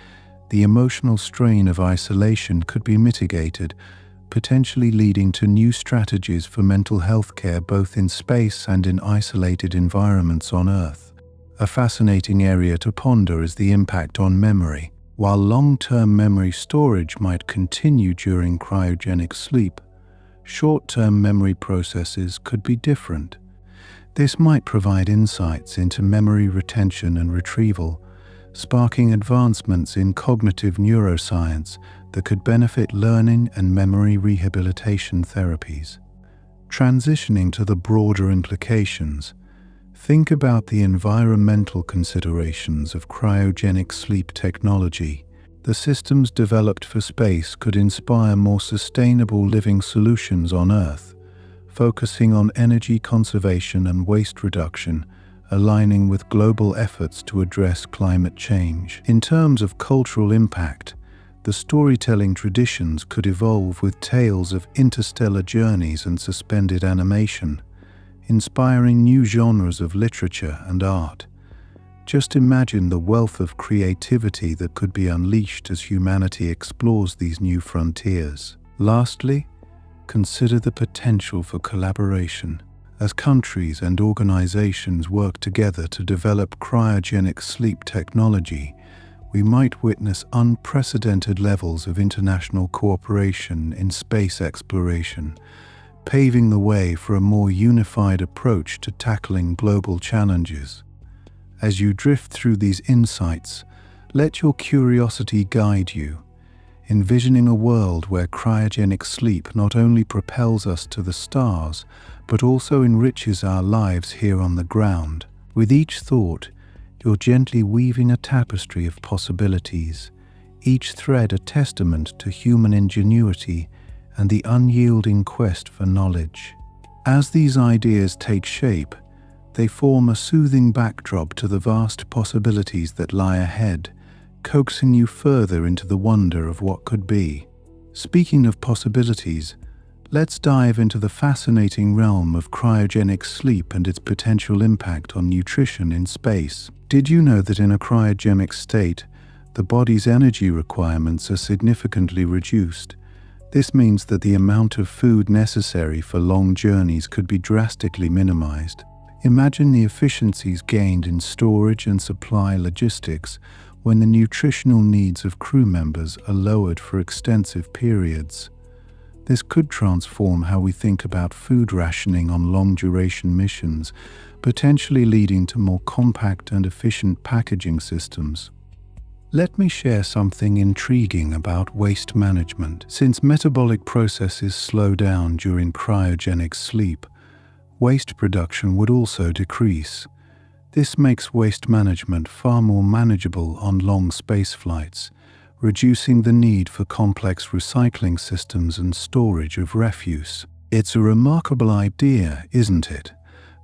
the emotional strain of isolation could be mitigated, potentially leading to new strategies for mental health care both in space and in isolated environments on Earth. A fascinating area to ponder is the impact on memory. While long-term memory storage might continue during cryogenic sleep, short-term memory processes could be different. This might provide insights into memory retention and retrieval, sparking advancements in cognitive neuroscience that could benefit learning and memory rehabilitation therapies. Transitioning to the broader implications, think about the environmental considerations of cryogenic sleep technology. The systems developed for space could inspire more sustainable living solutions on Earth, focusing on energy conservation and waste reduction, aligning with global efforts to address climate change. In terms of cultural impact, the storytelling traditions could evolve with tales of interstellar journeys and suspended animation, inspiring new genres of literature and art. Just imagine the wealth of creativity that could be unleashed as humanity explores these new frontiers. Lastly, consider the potential for collaboration. As countries and organizations work together to develop cryogenic sleep technology, we might witness unprecedented levels of international cooperation in space exploration, paving the way for a more unified approach to tackling global challenges. As you drift through these insights, let your curiosity guide you, envisioning a world where cryogenic sleep not only propels us to the stars, but also enriches our lives here on the ground. With each thought, you're gently weaving a tapestry of possibilities, each thread a testament to human ingenuity and the unyielding quest for knowledge. As these ideas take shape, they form a soothing backdrop to the vast possibilities that lie ahead, coaxing you further into the wonder of what could be. Speaking of possibilities, let's dive into the fascinating realm of cryogenic sleep and its potential impact on nutrition in space. Did you know that in a cryogenic state, the body's energy requirements are significantly reduced? This means that the amount of food necessary for long journeys could be drastically minimized. Imagine the efficiencies gained in storage and supply logistics when the nutritional needs of crew members are lowered for extensive periods. This could transform how we think about food rationing on long-duration missions, potentially leading to more compact and efficient packaging systems. Let me share something intriguing about waste management. Since metabolic processes slow down during cryogenic sleep, waste production would also decrease. This makes waste management far more manageable on long space flights, reducing the need for complex recycling systems and storage of refuse. It's a remarkable idea, isn't it,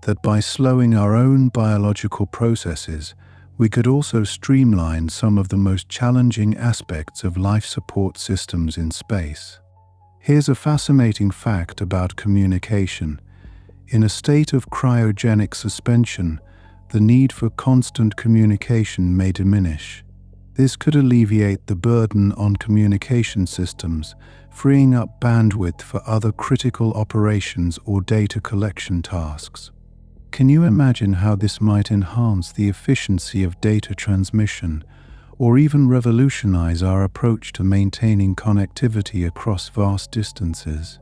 that by slowing our own biological processes, we could also streamline some of the most challenging aspects of life support systems in space. Here's a fascinating fact about communication. In a state of cryogenic suspension, the need for constant communication may diminish. This could alleviate the burden on communication systems, freeing up bandwidth for other critical operations or data collection tasks. Can you imagine how this might enhance the efficiency of data transmission, or even revolutionize our approach to maintaining connectivity across vast distances?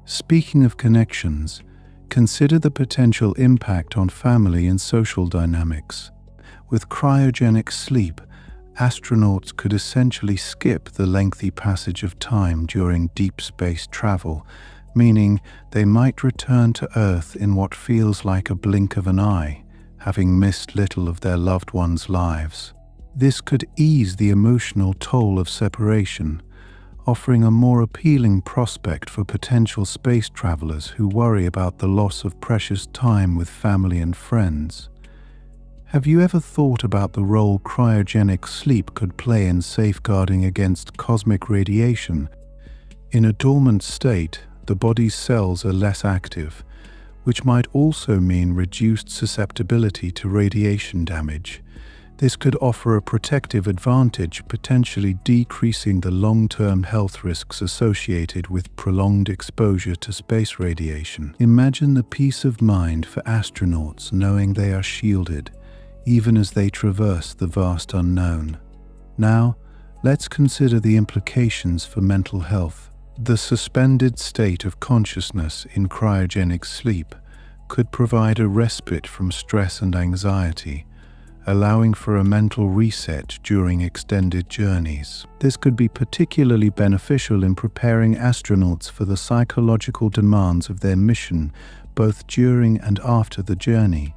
Speaking of connections, consider the potential impact on family and social dynamics. With cryogenic sleep, astronauts could essentially skip the lengthy passage of time during deep space travel, meaning they might return to Earth in what feels like a blink of an eye, having missed little of their loved ones' lives. This could ease the emotional toll of separation, offering a more appealing prospect for potential space travelers who worry about the loss of precious time with family and friends. Have you ever thought about the role cryogenic sleep could play in safeguarding against cosmic radiation? In a dormant state, the body's cells are less active, which might also mean reduced susceptibility to radiation damage. This could offer a protective advantage, potentially decreasing the long-term health risks associated with prolonged exposure to space radiation. Imagine the peace of mind for astronauts knowing they are shielded, even as they traverse the vast unknown. Now, let's consider the implications for mental health. The suspended state of consciousness in cryogenic sleep could provide a respite from stress and anxiety, allowing for a mental reset during extended journeys. This could be particularly beneficial in preparing astronauts for the psychological demands of their mission, both during and after the journey,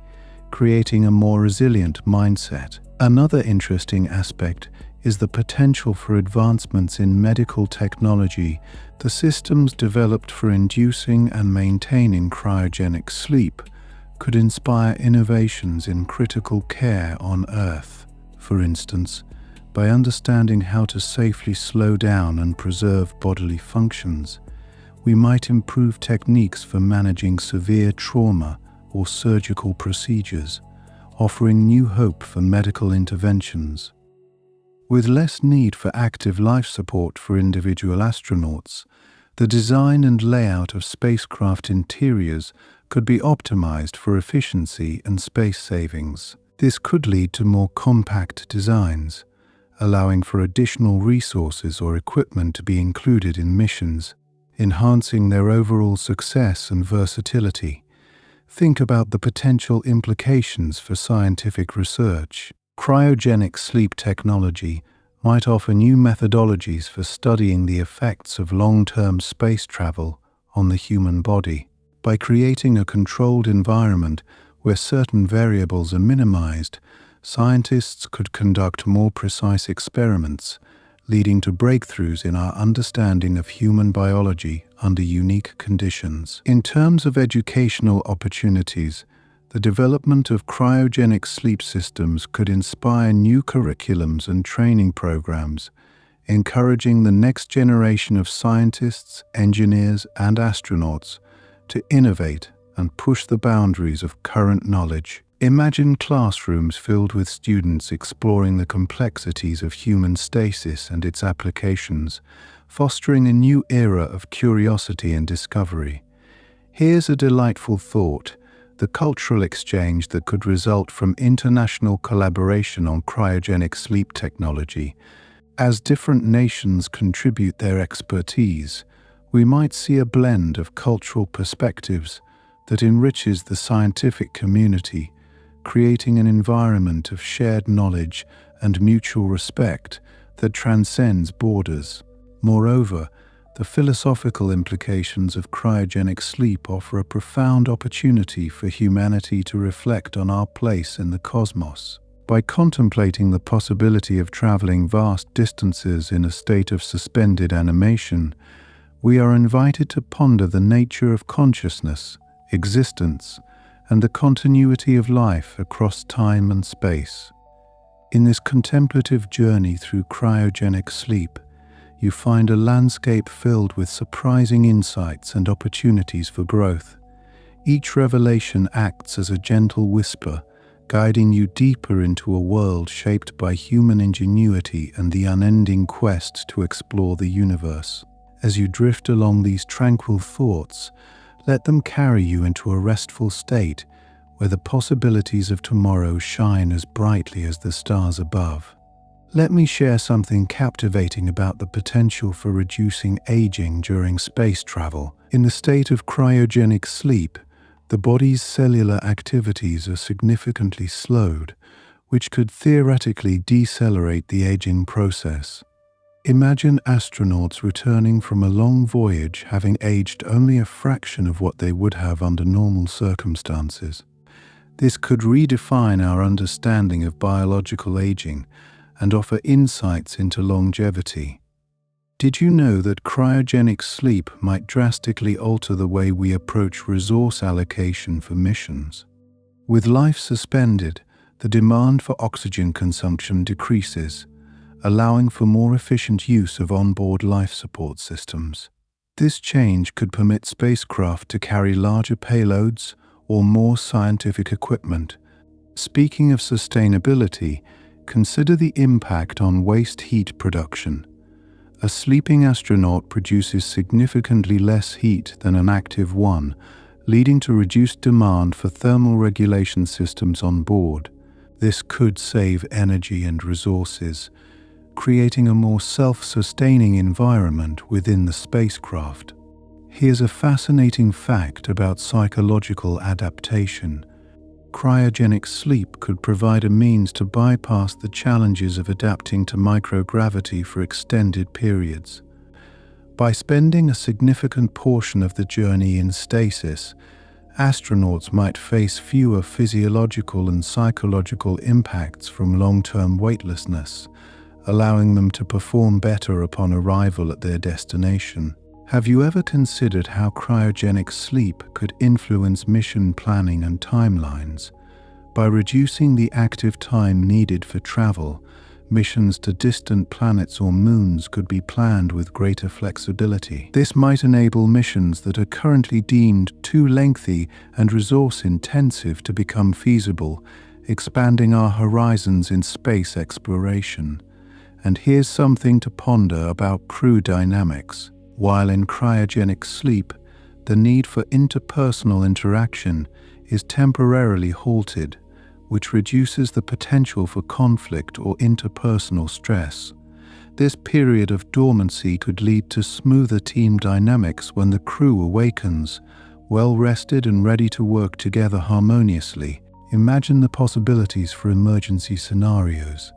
creating a more resilient mindset. Another interesting aspect is the potential for advancements in medical technology. The systems developed for inducing and maintaining cryogenic sleep could inspire innovations in critical care on Earth. For instance, by understanding how to safely slow down and preserve bodily functions, we might improve techniques for managing severe trauma or surgical procedures, offering new hope for medical interventions. With less need for active life support for individual astronauts, the design and layout of spacecraft interiors could be optimized for efficiency and space savings. This could lead to more compact designs, allowing for additional resources or equipment to be included in missions, enhancing their overall success and versatility. Think about the potential implications for scientific research. Cryogenic sleep technology might offer new methodologies for studying the effects of long-term space travel on the human body. By creating a controlled environment where certain variables are minimized, scientists could conduct more precise experiments, leading to breakthroughs in our understanding of human biology under unique conditions. In terms of educational opportunities, the development of cryogenic sleep systems could inspire new curriculums and training programs, encouraging the next generation of scientists, engineers, and astronauts to innovate and push the boundaries of current knowledge. Imagine classrooms filled with students exploring the complexities of human stasis and its applications, fostering a new era of curiosity and discovery. Here's a delightful thought: the cultural exchange that could result from international collaboration on cryogenic sleep technology. As different nations contribute their expertise, we might see a blend of cultural perspectives that enriches the scientific community, creating an environment of shared knowledge and mutual respect that transcends borders. Moreover, the philosophical implications of cryogenic sleep offer a profound opportunity for humanity to reflect on our place in the cosmos. By contemplating the possibility of traveling vast distances in a state of suspended animation, we are invited to ponder the nature of consciousness, existence, and the continuity of life across time and space. In this contemplative journey through cryogenic sleep, you find a landscape filled with surprising insights and opportunities for growth. Each revelation acts as a gentle whisper, guiding you deeper into a world shaped by human ingenuity and the unending quest to explore the universe. As you drift along these tranquil thoughts, let them carry you into a restful state where the possibilities of tomorrow shine as brightly as the stars above. Let me share something captivating about the potential for reducing aging during space travel. In the state of cryogenic sleep, the body's cellular activities are significantly slowed, which could theoretically decelerate the aging process. Imagine astronauts returning from a long voyage having aged only a fraction of what they would have under normal circumstances. This could redefine our understanding of biological aging and offer insights into longevity. Did you know that cryogenic sleep might drastically alter the way we approach resource allocation for missions? With life suspended, the demand for oxygen consumption decreases, allowing for more efficient use of onboard life support systems. This change could permit spacecraft to carry larger payloads or more scientific equipment. Speaking of sustainability, consider the impact on waste heat production. A sleeping astronaut produces significantly less heat than an active one, leading to reduced demand for thermal regulation systems on board. This could save energy and resources, creating a more self-sustaining environment within the spacecraft. Here's a fascinating fact about psychological adaptation. Cryogenic sleep could provide a means to bypass the challenges of adapting to microgravity for extended periods. By spending a significant portion of the journey in stasis, astronauts might face fewer physiological and psychological impacts from long-term weightlessness, allowing them to perform better upon arrival at their destination. Have you ever considered how cryogenic sleep could influence mission planning and timelines? By reducing the active time needed for travel, missions to distant planets or moons could be planned with greater flexibility. This might enable missions that are currently deemed too lengthy and resource-intensive to become feasible, expanding our horizons in space exploration. And here's something to ponder about crew dynamics. While in cryogenic sleep, the need for interpersonal interaction is temporarily halted, which reduces the potential for conflict or interpersonal stress. This period of dormancy could lead to smoother team dynamics when the crew awakens, well-rested and ready to work together harmoniously. Imagine the possibilities for emergency scenarios.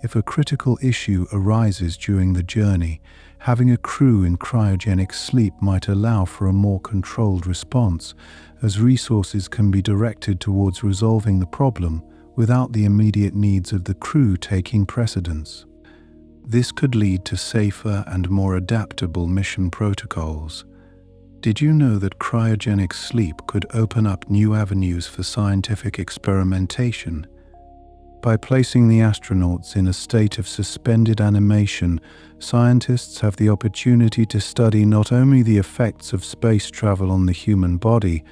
If a critical issue arises during the journey, having a crew in cryogenic sleep might allow for a more controlled response, as resources can be directed towards resolving the problem without the immediate needs of the crew taking precedence. This could lead to safer and more adaptable mission protocols. Did you know that cryogenic sleep could open up new avenues for scientific experimentation? By placing the astronauts in a state of suspended animation, scientists have the opportunity to study not only the effects of space travel on the human body,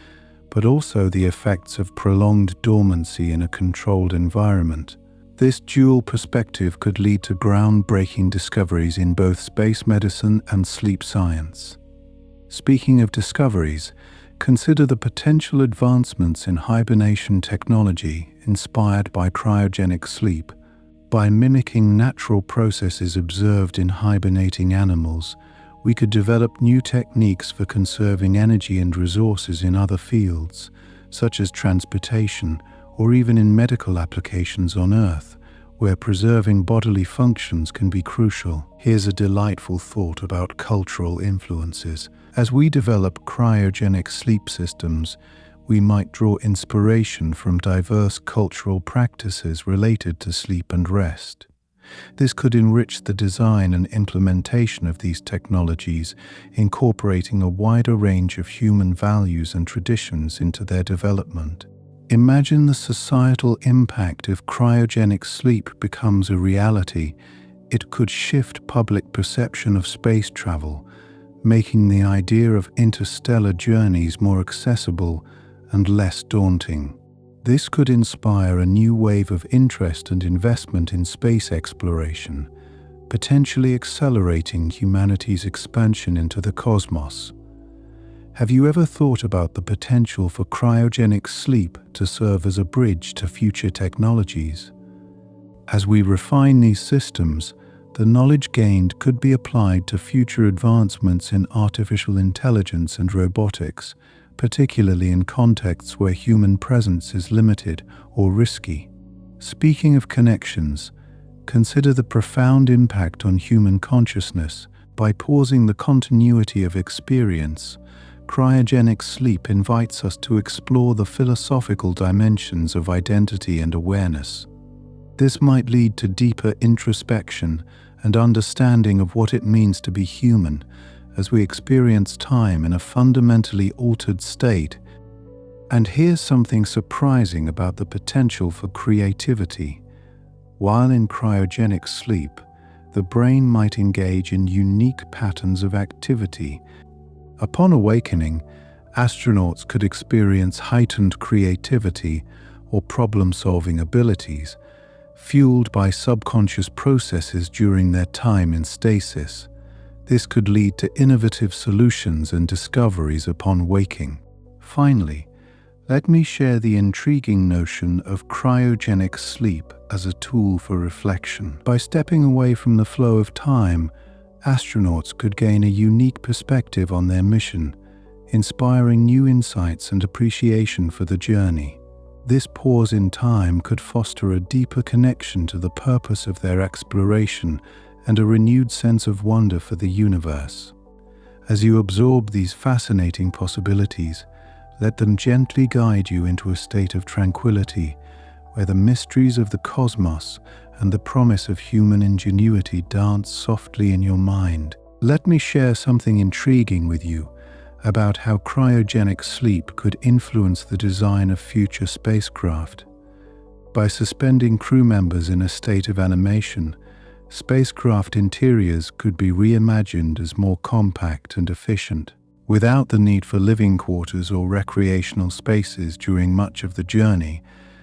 but also the effects of prolonged dormancy in a controlled environment. This dual perspective could lead to groundbreaking discoveries in both space medicine and sleep science. Speaking of discoveries, consider the potential advancements in hibernation technology inspired by cryogenic sleep. By mimicking natural processes observed in hibernating animals, we could develop new techniques for conserving energy and resources in other fields, such as transportation or even in medical applications on Earth, where preserving bodily functions can be crucial. Here's a delightful thought about cultural influences. As we develop cryogenic sleep systems, we might draw inspiration from diverse cultural practices related to sleep and rest. This could enrich the design and implementation of these technologies, incorporating a wider range of human values and traditions into their development. Imagine the societal impact if cryogenic sleep becomes a reality. It could shift public perception of space travel, making the idea of interstellar journeys more accessible and less daunting. This could inspire a new wave of interest and investment in space exploration, potentially accelerating humanity's expansion into the cosmos. Have you ever thought about the potential for cryogenic sleep to serve as a bridge to future technologies? As we refine these systems, the knowledge gained could be applied to future advancements in artificial intelligence and robotics, particularly in contexts where human presence is limited or risky. Speaking of connections, consider the profound impact on human consciousness. By pausing the continuity of experience, cryogenic sleep invites us to explore the philosophical dimensions of identity and awareness. This might lead to deeper introspection and understanding of what it means to be human, as we experience time in a fundamentally altered state. And here's something surprising about the potential for creativity. While in cryogenic sleep, the brain might engage in unique patterns of activity. Upon awakening, astronauts could experience heightened creativity or problem-solving abilities, fueled by subconscious processes during their time in stasis. This could lead to innovative solutions and discoveries upon waking. Finally, let me share the intriguing notion of cryogenic sleep as a tool for reflection. By stepping away from the flow of time, astronauts could gain a unique perspective on their mission, inspiring new insights and appreciation for the journey. This pause in time could foster a deeper connection to the purpose of their exploration and a renewed sense of wonder for the universe. As you absorb these fascinating possibilities, let them gently guide you into a state of tranquility, where the mysteries of the cosmos and the promise of human ingenuity dance softly in your mind. Let me share something intriguing with you about how cryogenic sleep could influence the design of future spacecraft. By suspending crew members in a state of animation, spacecraft interiors could be reimagined as more compact and efficient. Without the need for living quarters or recreational spaces during much of the journey,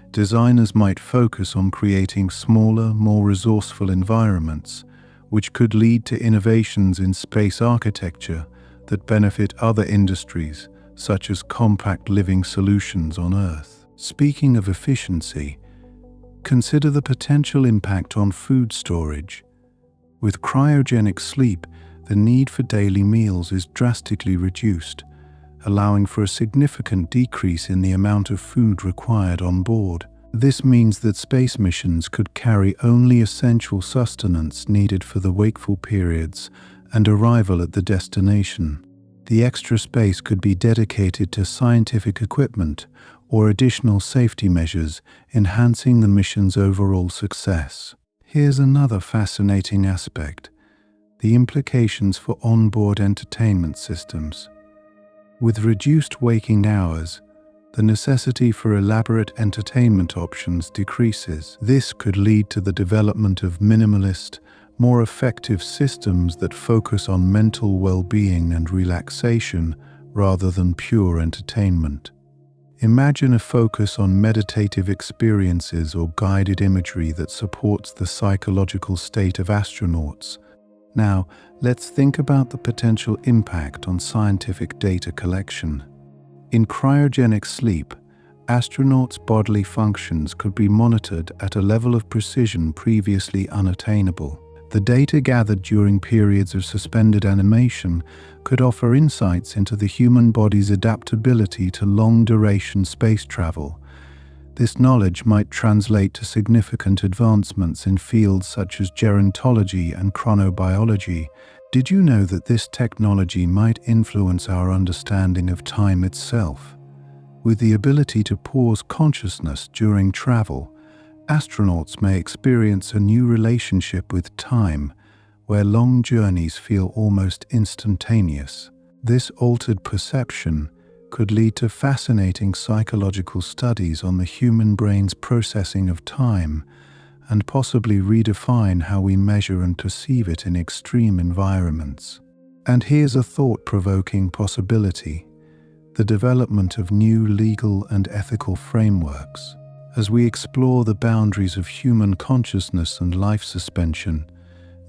designers might focus on creating smaller, more resourceful environments, which could lead to innovations in space architecture that benefit other industries, such as compact living solutions on Earth. Speaking of efficiency, consider the potential impact on food storage. With cryogenic sleep, the need for daily meals is drastically reduced, allowing for a significant decrease in the amount of food required on board. This means that space missions could carry only essential sustenance needed for the wakeful periods and arrival at the destination. The extra space could be dedicated to scientific equipment or additional safety measures, enhancing the mission's overall success. Here's another fascinating aspect: the implications for onboard entertainment systems. With reduced waking hours, the necessity for elaborate entertainment options decreases. This could lead to the development of minimalist, more effective systems that focus on mental well-being and relaxation rather than pure entertainment. Imagine a focus on meditative experiences or guided imagery that supports the psychological state of astronauts. Now, let's think about the potential impact on scientific data collection. In cryogenic sleep, astronauts' bodily functions could be monitored at a level of precision previously unattainable. The data gathered during periods of suspended animation could offer insights into the human body's adaptability to long-duration space travel. This knowledge might translate to significant advancements in fields such as gerontology and chronobiology. Did you know that this technology might influence our understanding of time itself? With the ability to pause consciousness during travel, astronauts may experience a new relationship with time, where long journeys feel almost instantaneous. This altered perception could lead to fascinating psychological studies on the human brain's processing of time, and possibly redefine how we measure and perceive it in extreme environments. And here's a thought-provoking possibility: the development of new legal and ethical frameworks. As we explore the boundaries of human consciousness and life suspension,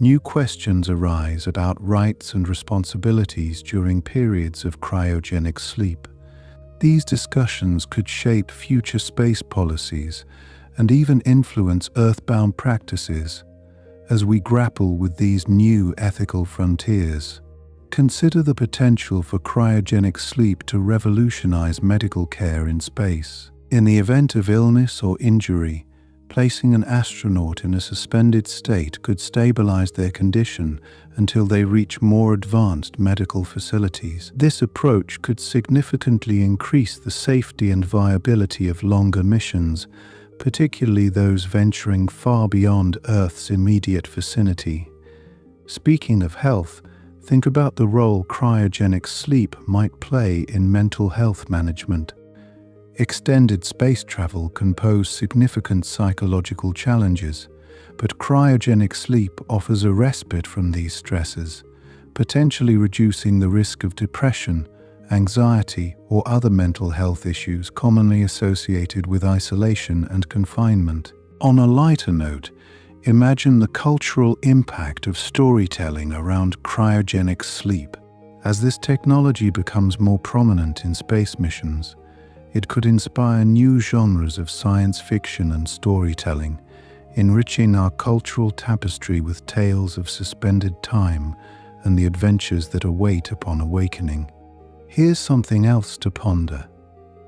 new questions arise about rights and responsibilities during periods of cryogenic sleep. These discussions could shape future space policies and even influence earthbound practices as we grapple with these new ethical frontiers. Consider the potential for cryogenic sleep to revolutionize medical care in space. In the event of illness or injury, placing an astronaut in a suspended state could stabilize their condition until they reach more advanced medical facilities. This approach could significantly increase the safety and viability of longer missions, particularly those venturing far beyond Earth's immediate vicinity. Speaking of health, think about the role cryogenic sleep might play in mental health management. Extended space travel can pose significant psychological challenges, but cryogenic sleep offers a respite from these stresses, potentially reducing the risk of depression, anxiety, or other mental health issues commonly associated with isolation and confinement. On a lighter note, imagine the cultural impact of storytelling around cryogenic sleep. As this technology becomes more prominent in space missions, it could inspire new genres of science fiction and storytelling, enriching our cultural tapestry with tales of suspended time and the adventures that await upon awakening. Here's something else to ponder: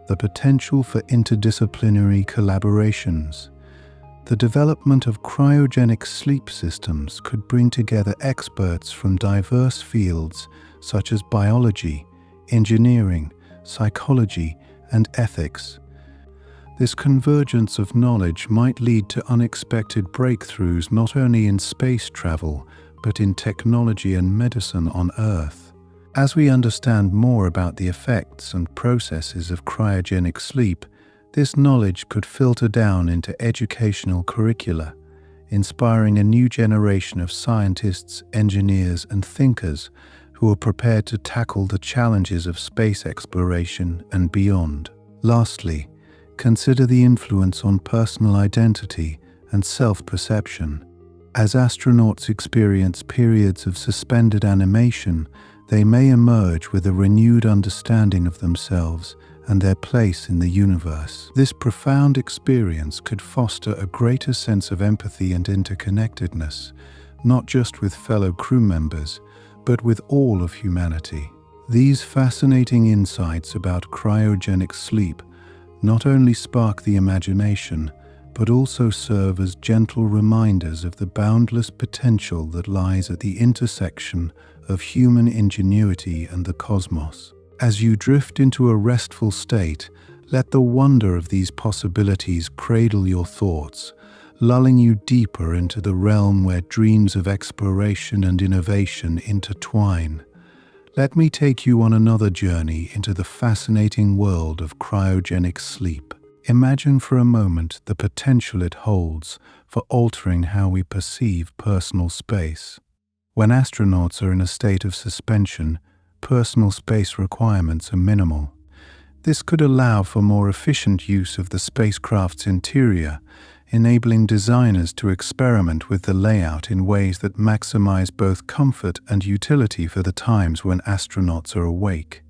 the potential for interdisciplinary collaborations. The development of cryogenic sleep systems could bring together experts from diverse fields such as biology, engineering, psychology, and ethics. This convergence of knowledge might lead to unexpected breakthroughs not only in space travel, expert in technology and medicine on Earth. As we understand more about the effects and processes of cryogenic sleep, this knowledge could filter down into educational curricula, inspiring a new generation of scientists, engineers, and thinkers who are prepared to tackle the challenges of space exploration and beyond. Lastly, consider the influence on personal identity and self-perception. As astronauts experience periods of suspended animation, they may emerge with a renewed understanding of themselves and their place in the universe. This profound experience could foster a greater sense of empathy and interconnectedness, not just with fellow crew members, but with all of humanity. These fascinating insights about cryogenic sleep not only spark the imagination, but also serve as gentle reminders of the boundless potential that lies at the intersection of human ingenuity and the cosmos. As you drift into a restful state, let the wonder of these possibilities cradle your thoughts, lulling you deeper into the realm where dreams of exploration and innovation intertwine. Let me take you on another journey into the fascinating world of cryogenic sleep. Imagine for a moment the potential it holds for altering how we perceive personal space. When astronauts are in a state of suspension, personal space requirements are minimal. This could allow for more efficient use of the spacecraft's interior, enabling designers to experiment with the layout in ways that maximize both comfort and utility for the times when astronauts are awake.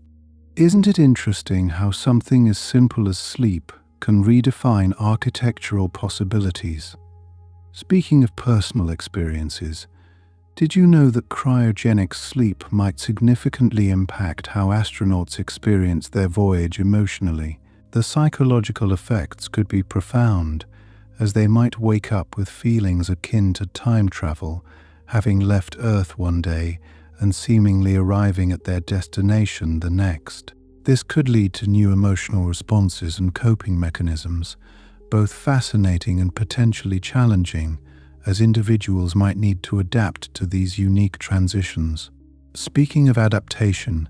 Isn't it interesting how something as simple as sleep can redefine architectural possibilities? Speaking of personal experiences, did you know that cryogenic sleep might significantly impact how astronauts experience their voyage emotionally? The psychological effects could be profound, as they might wake up with feelings akin to time travel, having left Earth one day and seemingly arriving at their destination the next. This could lead to new emotional responses and coping mechanisms, both fascinating and potentially challenging, as individuals might need to adapt to these unique transitions. Speaking of adaptation,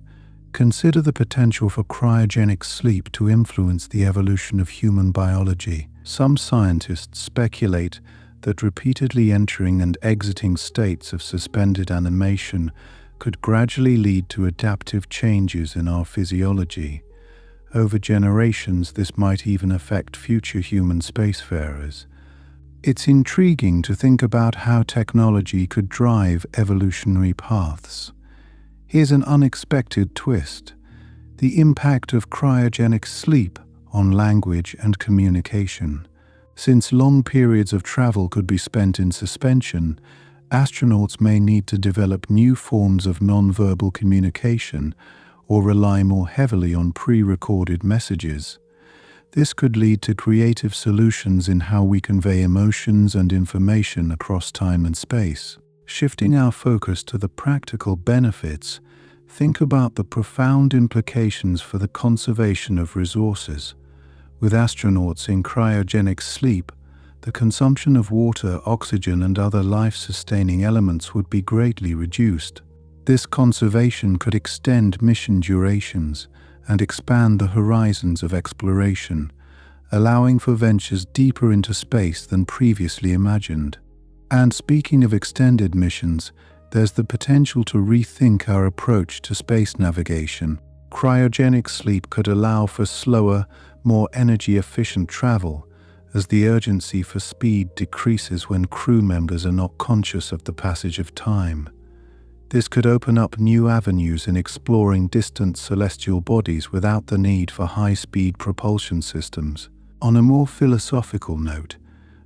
consider the potential for cryogenic sleep to influence the evolution of human biology. Some scientists speculate that repeatedly entering and exiting states of suspended animation could gradually lead to adaptive changes in our physiology. Over generations, this might even affect future human spacefarers. It's intriguing to think about how technology could drive evolutionary paths. Here's an unexpected twist: the impact of cryogenic sleep on language and communication. Since long periods of travel could be spent in suspension, astronauts may need to develop new forms of nonverbal communication or rely more heavily on pre-recorded messages. This could lead to creative solutions in how we convey emotions and information across time and space. Shifting our focus to the practical benefits, think about the profound implications for the conservation of resources. With astronauts in cryogenic sleep, the consumption of water, oxygen, and other life-sustaining elements would be greatly reduced. This conservation could extend mission durations and expand the horizons of exploration, allowing for ventures deeper into space than previously imagined. And speaking of extended missions, there's the potential to rethink our approach to space navigation. Cryogenic sleep could allow for slower, more energy-efficient travel, as the urgency for speed decreases when crew members are not conscious of the passage of time. This could open up new avenues in exploring distant celestial bodies without the need for high-speed propulsion systems. On a more philosophical note,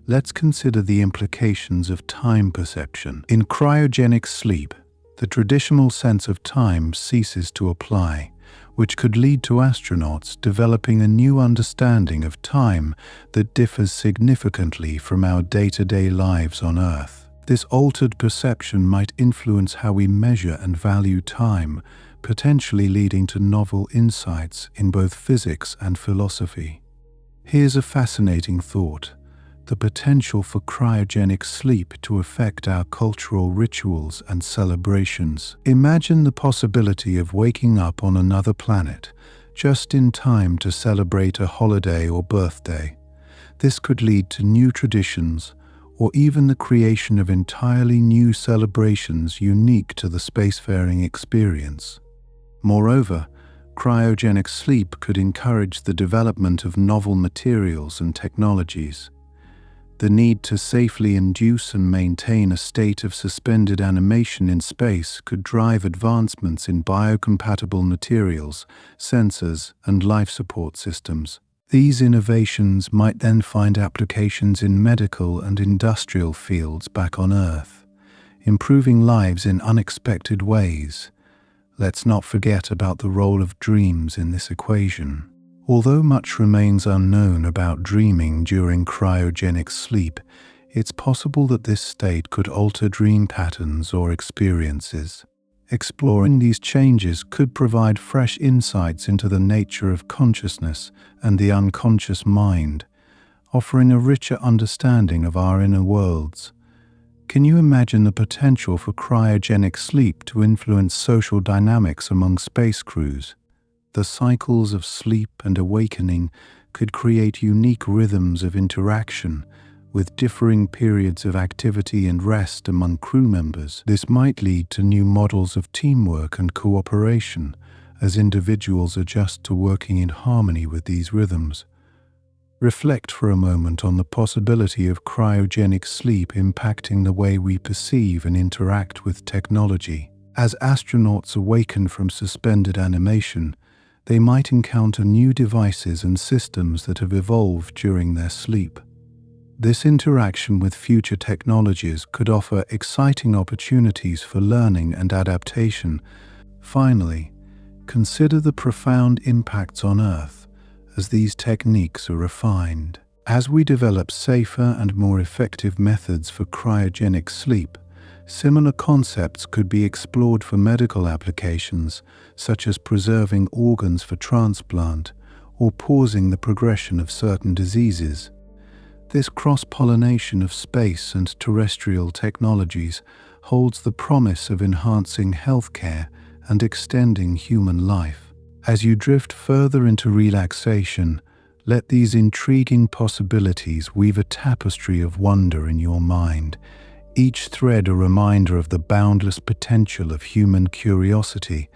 let's consider the implications of time perception. In cryogenic sleep, the traditional sense of time ceases to apply, which could lead to astronauts developing a new understanding of time that differs significantly from our day-to-day lives on Earth. This altered perception might influence how we measure and value time, potentially leading to novel insights in both physics and philosophy. Here's a fascinating thought: the potential for cryogenic sleep to affect our cultural rituals and celebrations. Imagine the possibility of waking up on another planet, just in time to celebrate a holiday or birthday. This could lead to new traditions, or even the creation of entirely new celebrations unique to the spacefaring experience. Moreover, cryogenic sleep could encourage the development of novel materials and technologies. The need to safely induce and maintain a state of suspended animation in space could drive advancements in biocompatible materials, sensors, and life support systems. These innovations might then find applications in medical and industrial fields back on Earth, improving lives in unexpected ways. Let's not forget about the role of dreams in this equation. Although much remains unknown about dreaming during cryogenic sleep, it's possible that this state could alter dream patterns or experiences. Exploring these changes could provide fresh insights into the nature of consciousness and the unconscious mind, offering a richer understanding of our inner worlds. Can you imagine the potential for cryogenic sleep to influence social dynamics among space crews? The cycles of sleep and awakening could create unique rhythms of interaction, with differing periods of activity and rest among crew members. This might lead to new models of teamwork and cooperation, as individuals adjust to working in harmony with these rhythms. Reflect for a moment on the possibility of cryogenic sleep impacting the way we perceive and interact with technology. As astronauts awaken from suspended animation, they might encounter new devices and systems that have evolved during their sleep. This interaction with future technologies could offer exciting opportunities for learning and adaptation. Finally, consider the profound impacts on Earth as these techniques are refined. As we develop safer and more effective methods for cryogenic sleep, similar concepts could be explored for medical applications, such as preserving organs for transplant or pausing the progression of certain diseases. This cross-pollination of space and terrestrial technologies holds the promise of enhancing healthcare and extending human life. As you drift further into relaxation, let these intriguing possibilities weave a tapestry of wonder in your mind, each thread a reminder of the boundless potential of human curiosity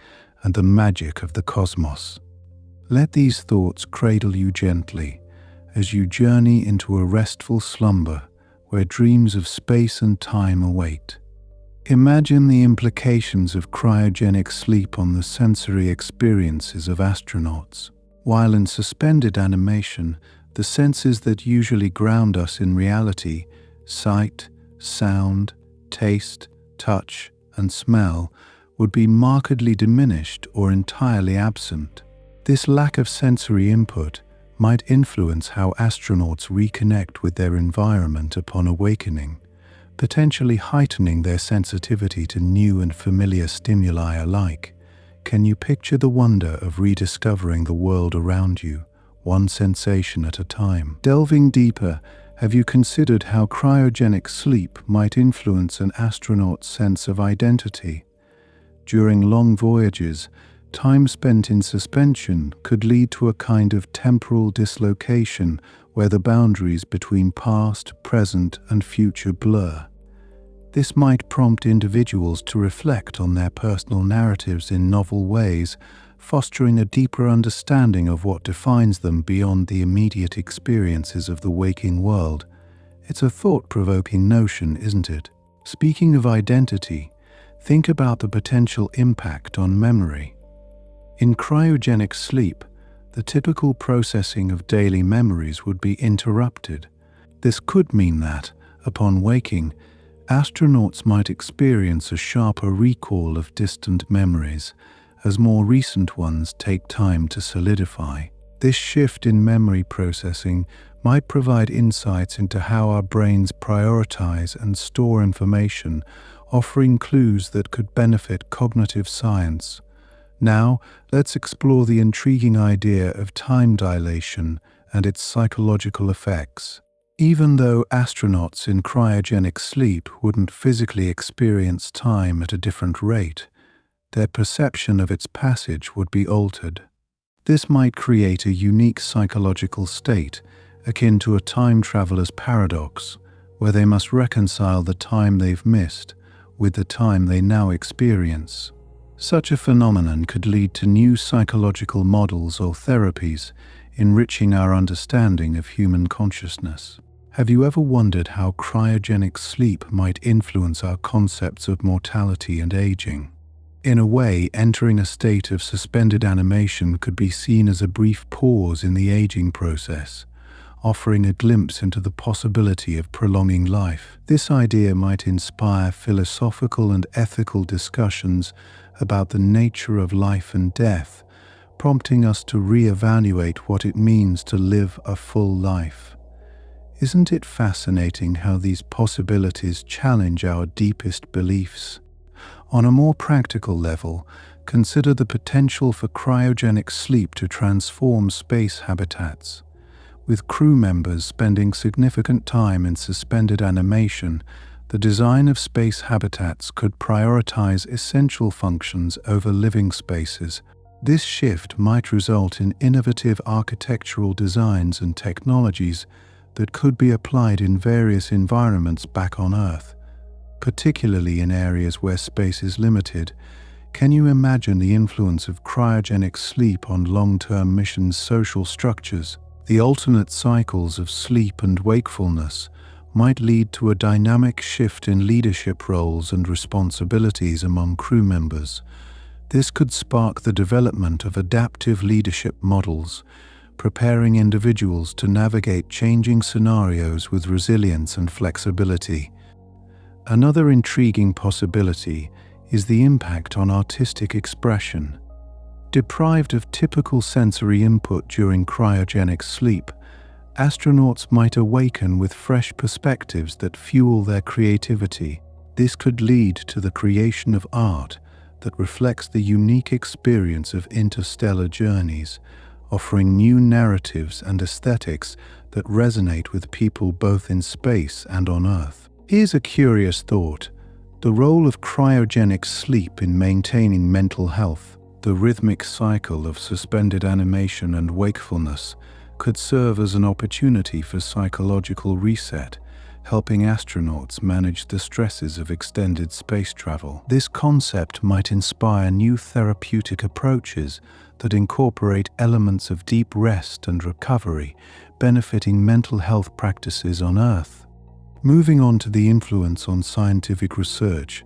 and the magic of the cosmos. Let these thoughts cradle you gently as you journey into a restful slumber where dreams of space and time await. Imagine the implications of cryogenic sleep on the sensory experiences of astronauts. While in suspended animation, the senses that usually ground us in reality, sight, sound, taste, touch, and smell, would be markedly diminished or entirely absent. This lack of sensory input might influence how astronauts reconnect with their environment upon awakening, potentially heightening their sensitivity to new and familiar stimuli alike. Can you picture the wonder of rediscovering the world around you, one sensation at a time? Delving deeper, have you considered how cryogenic sleep might influence an astronaut's sense of identity? During long voyages, time spent in suspension could lead to a kind of temporal dislocation where the boundaries between past, present, and future blur. This might prompt individuals to reflect on their personal narratives in novel ways, fostering a deeper understanding of what defines them beyond the immediate experiences of the waking world. It's a thought-provoking notion, isn't it? Speaking of identity, think about the potential impact on memory. In cryogenic sleep, the typical processing of daily memories would be interrupted. This could mean that, upon waking, astronauts might experience a sharper recall of distant memories, as more recent ones take time to solidify. This shift in memory processing might provide insights into how our brains prioritize and store information, offering clues that could benefit cognitive science. Now, let's explore the intriguing idea of time dilation and its psychological effects. Even though astronauts in cryogenic sleep wouldn't physically experience time at a different rate, their perception of its passage would be altered. This might create a unique psychological state, akin to a time traveler's paradox, where they must reconcile the time they've missed with the time they now experience. Such a phenomenon could lead to new psychological models or therapies, enriching our understanding of human consciousness. Have you ever wondered how cryogenic sleep might influence our concepts of mortality and aging? In a way, entering a state of suspended animation could be seen as a brief pause in the aging process, offering a glimpse into the possibility of prolonging life. This idea might inspire philosophical and ethical discussions about the nature of life and death, prompting us to reevaluate what it means to live a full life. Isn't it fascinating how these possibilities challenge our deepest beliefs? On a more practical level, consider the potential for cryogenic sleep to transform space habitats. With crew members spending significant time in suspended animation, the design of space habitats could prioritize essential functions over living spaces. This shift might result in innovative architectural designs and technologies that could be applied in various environments back on Earth, particularly in areas where space is limited. Can you imagine the influence of cryogenic sleep on long-term missions' social structures? The alternate cycles of sleep and wakefulness might lead to a dynamic shift in leadership roles and responsibilities among crew members. This could spark the development of adaptive leadership models, preparing individuals to navigate changing scenarios with resilience and flexibility. Another intriguing possibility is the impact on artistic expression. Deprived of typical sensory input during cryogenic sleep, astronauts might awaken with fresh perspectives that fuel their creativity. This could lead to the creation of art that reflects the unique experience of interstellar journeys, offering new narratives and aesthetics that resonate with people both in space and on Earth. Here's a curious thought: the role of cryogenic sleep in maintaining mental health. The rhythmic cycle of suspended animation and wakefulness could serve as an opportunity for psychological reset, helping astronauts manage the stresses of extended space travel. This concept might inspire new therapeutic approaches that incorporate elements of deep rest and recovery, benefiting mental health practices on Earth. Moving on to the influence on scientific research,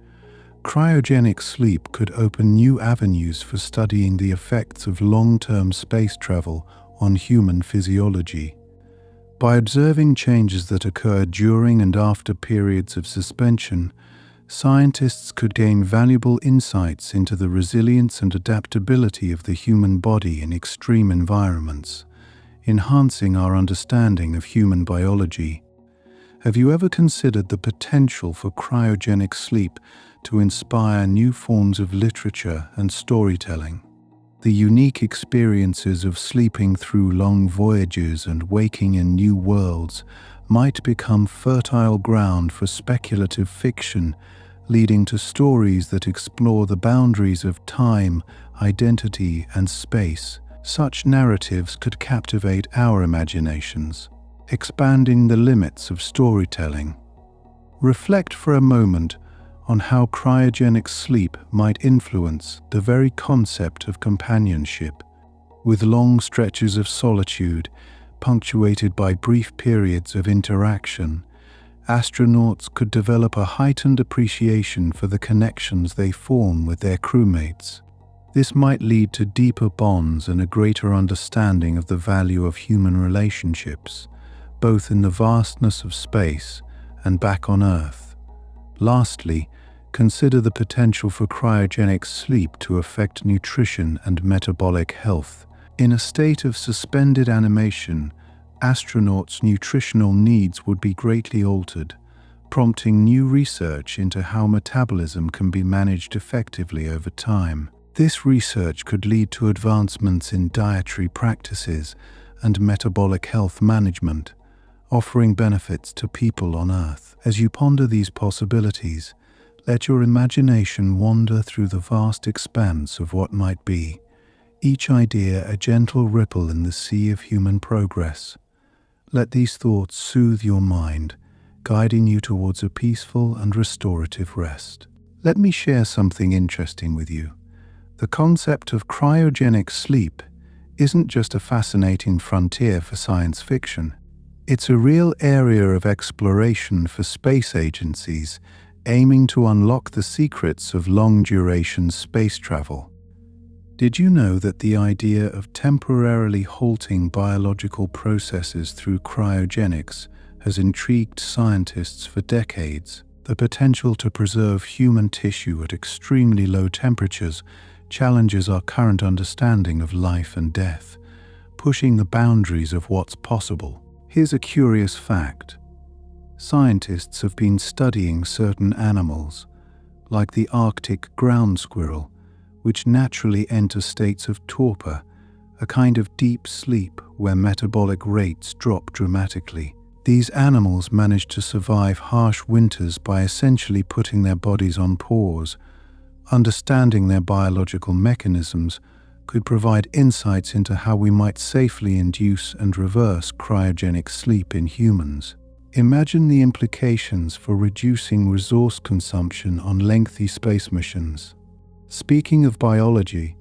cryogenic sleep could open new avenues for studying the effects of long-term space travel on human physiology. By observing changes that occur during and after periods of suspension, scientists could gain valuable insights into the resilience and adaptability of the human body in extreme environments, enhancing our understanding of human biology. Have you ever considered the potential for cryogenic sleep to inspire new forms of literature and storytelling? The unique experiences of sleeping through long voyages and waking in new worlds might become fertile ground for speculative fiction, leading to stories that explore the boundaries of time, identity, and space. Such narratives could captivate our imaginations, expanding the limits of storytelling. Reflect for a moment on how cryogenic sleep might influence the very concept of companionship. With long stretches of solitude, punctuated by brief periods of interaction, astronauts could develop a heightened appreciation for the connections they form with their crewmates. This might lead to deeper bonds and a greater understanding of the value of human relationships, both in the vastness of space and back on Earth. Lastly, consider the potential for cryogenic sleep to affect nutrition and metabolic health. In a state of suspended animation, astronauts' nutritional needs would be greatly altered, prompting new research into how metabolism can be managed effectively over time. This research could lead to advancements in dietary practices and metabolic health management, offering benefits to people on Earth. As you ponder these possibilities, let your imagination wander through the vast expanse of what might be, each idea a gentle ripple in the sea of human progress. Let these thoughts soothe your mind, guiding you towards a peaceful and restorative rest. Let me share something interesting with you. The concept of cryogenic sleep isn't just a fascinating frontier for science fiction. It's a real area of exploration for space agencies aiming to unlock the secrets of long-duration space travel. Did you know that the idea of temporarily halting biological processes through cryogenics has intrigued scientists for decades? The potential to preserve human tissue at extremely low temperatures challenges our current understanding of life and death, pushing the boundaries of what's possible. Here's a curious fact. Scientists have been studying certain animals, like the Arctic ground squirrel, which naturally enter states of torpor, a kind of deep sleep where metabolic rates drop dramatically. These animals manage to survive harsh winters by essentially putting their bodies on pause. Understanding their biological mechanisms could provide insights into how we might safely induce and reverse cryogenic sleep in humans. Imagine the implications for reducing resource consumption on lengthy space missions. Speaking of biology,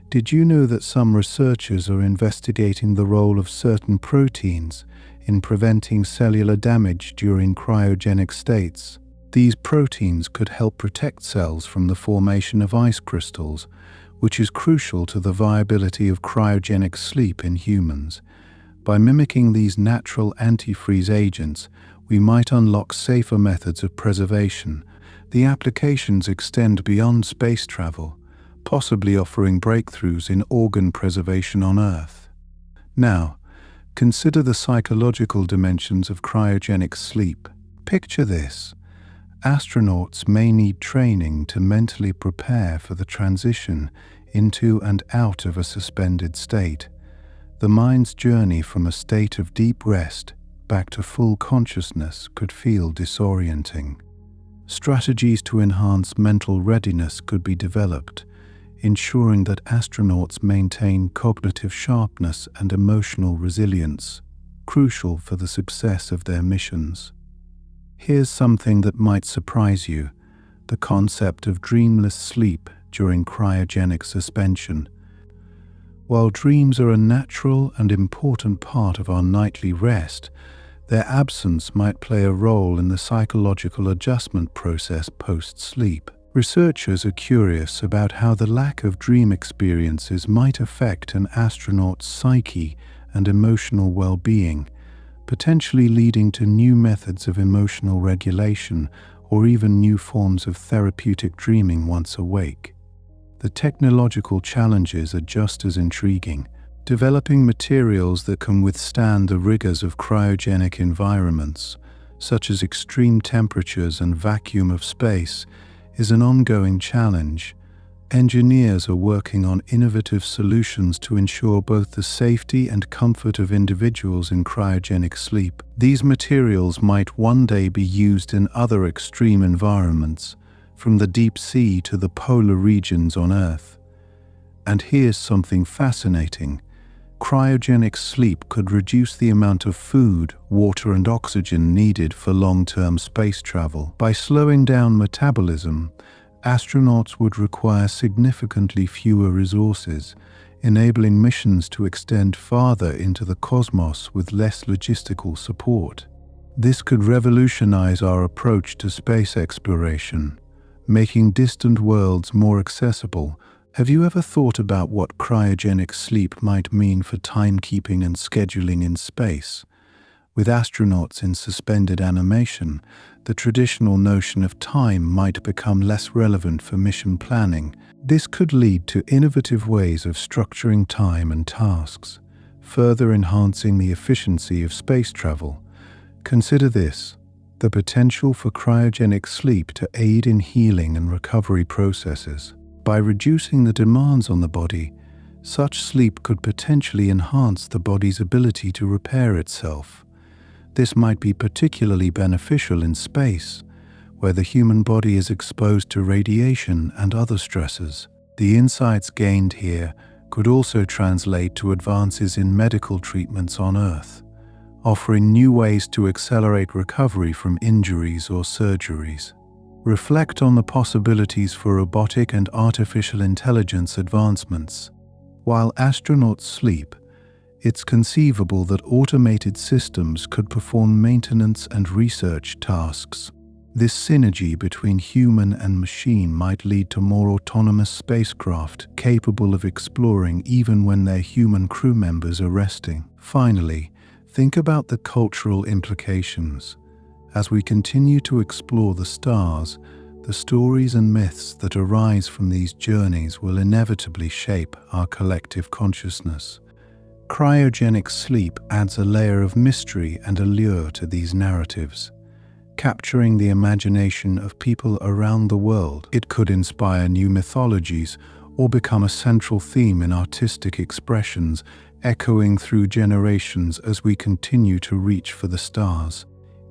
did you know that some researchers are investigating the role of certain proteins in preventing cellular damage during cryogenic states? These proteins could help protect cells from the formation of ice crystals, which is crucial to the viability of cryogenic sleep in humans. By mimicking these natural antifreeze agents, we might unlock safer methods of preservation. The applications extend beyond space travel, possibly offering breakthroughs in organ preservation on Earth. Now, consider the psychological dimensions of cryogenic sleep. Picture this. Astronauts may need training to mentally prepare for the transition into and out of a suspended state. The mind's journey from a state of deep rest back to full consciousness could feel disorienting. Strategies to enhance mental readiness could be developed, ensuring that astronauts maintain cognitive sharpness and emotional resilience, crucial for the success of their missions. Here's something that might surprise you: the concept of dreamless sleep during cryogenic suspension. While dreams are a natural and important part of our nightly rest, their absence might play a role in the psychological adjustment process post-sleep. Researchers are curious about how the lack of dream experiences might affect an astronaut's psyche and emotional well-being, potentially leading to new methods of emotional regulation or even new forms of therapeutic dreaming once awake. The technological challenges are just as intriguing. Developing materials that can withstand the rigors of cryogenic environments, such as extreme temperatures and vacuum of space, is an ongoing challenge. Engineers are working on innovative solutions to ensure both the safety and comfort of individuals in cryogenic sleep. These materials might one day be used in other extreme environments, from the deep sea to the polar regions on Earth. And here's something fascinating. Cryogenic sleep could reduce the amount of food, water, and oxygen needed for long-term space travel. By slowing down metabolism, astronauts would require significantly fewer resources, enabling missions to extend farther into the cosmos with less logistical support. This could revolutionize our approach to space exploration, making distant worlds more accessible. Have you ever thought about what cryogenic sleep might mean for timekeeping and scheduling in space? With astronauts in suspended animation, the traditional notion of time might become less relevant for mission planning. This could lead to innovative ways of structuring time and tasks, further enhancing the efficiency of space travel. Consider this: the potential for cryogenic sleep to aid in healing and recovery processes. By reducing the demands on the body, such sleep could potentially enhance the body's ability to repair itself. This might be particularly beneficial in space, where the human body is exposed to radiation and other stresses. The insights gained here could also translate to advances in medical treatments on Earth, offering new ways to accelerate recovery from injuries or surgeries. Reflect on the possibilities for robotic and artificial intelligence advancements. While astronauts sleep, it's conceivable that automated systems could perform maintenance and research tasks. This synergy between human and machine might lead to more autonomous spacecraft capable of exploring even when their human crew members are resting. Finally, think about the cultural implications. As we continue to explore the stars, the stories and myths that arise from these journeys will inevitably shape our collective consciousness. Cryogenic sleep adds a layer of mystery and allure to these narratives, capturing the imagination of people around the world. It could inspire new mythologies or become a central theme in artistic expressions, echoing through generations as we continue to reach for the stars.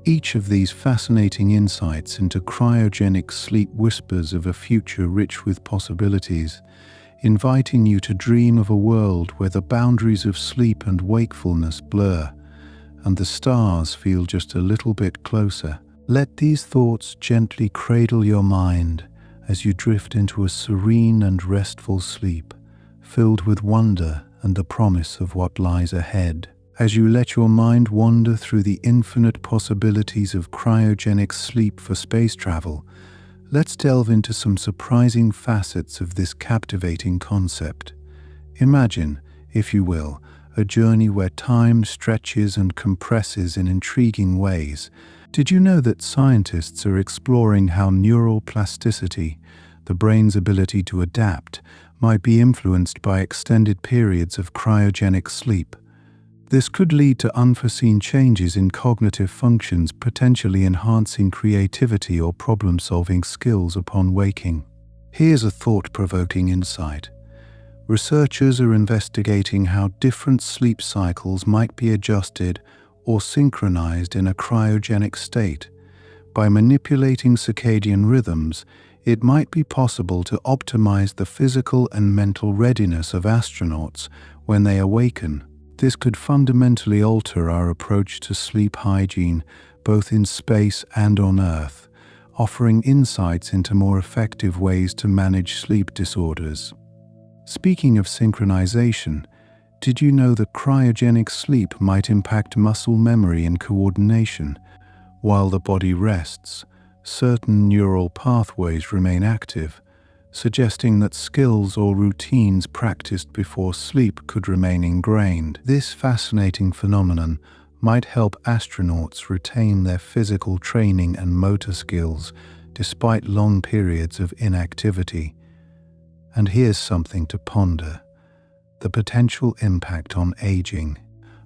Each of these fascinating insights into cryogenic sleep whispers of a future rich with possibilities, inviting you to dream of a world where the boundaries of sleep and wakefulness blur, and the stars feel just a little bit closer. Let these thoughts gently cradle your mind as you drift into a serene and restful sleep, filled with wonder and the promise of what lies ahead. As you let your mind wander through the infinite possibilities of cryogenic sleep for space travel, let's delve into some surprising facets of this captivating concept. Imagine, if you will, a journey where time stretches and compresses in intriguing ways. Did you know that scientists are exploring how neural plasticity, the brain's ability to adapt, might be influenced by extended periods of cryogenic sleep? This could lead to unforeseen changes in cognitive functions, potentially enhancing creativity or problem-solving skills upon waking. Here's a thought-provoking insight. Researchers are investigating how different sleep cycles might be adjusted or synchronized in a cryogenic state. By manipulating circadian rhythms, it might be possible to optimize the physical and mental readiness of astronauts when they awaken. This could fundamentally alter our approach to sleep hygiene, both in space and on Earth, offering insights into more effective ways to manage sleep disorders. Speaking of synchronization, did you know that cryogenic sleep might impact muscle memory and coordination? While the body rests, certain neural pathways remain active, suggesting that skills or routines practiced before sleep could remain ingrained. This fascinating phenomenon might help astronauts retain their physical training and motor skills despite long periods of inactivity. And here's something to ponder: the potential impact on aging.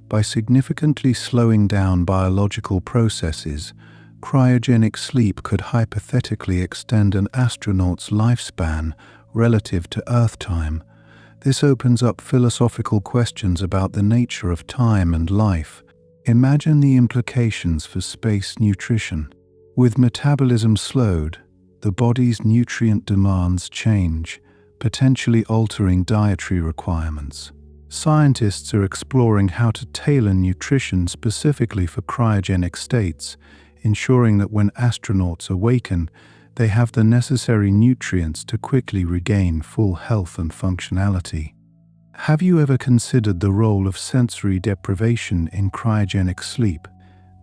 By significantly slowing down biological processes, cryogenic sleep could hypothetically extend an astronaut's lifespan relative to Earth time. This opens up philosophical questions about the nature of time and life. Imagine the implications for space nutrition. With metabolism slowed, the body's nutrient demands change, potentially altering dietary requirements. Scientists are exploring how to tailor nutrition specifically for cryogenic states, ensuring that when astronauts awaken, they have the necessary nutrients to quickly regain full health and functionality. Have you ever considered the role of sensory deprivation in cryogenic sleep?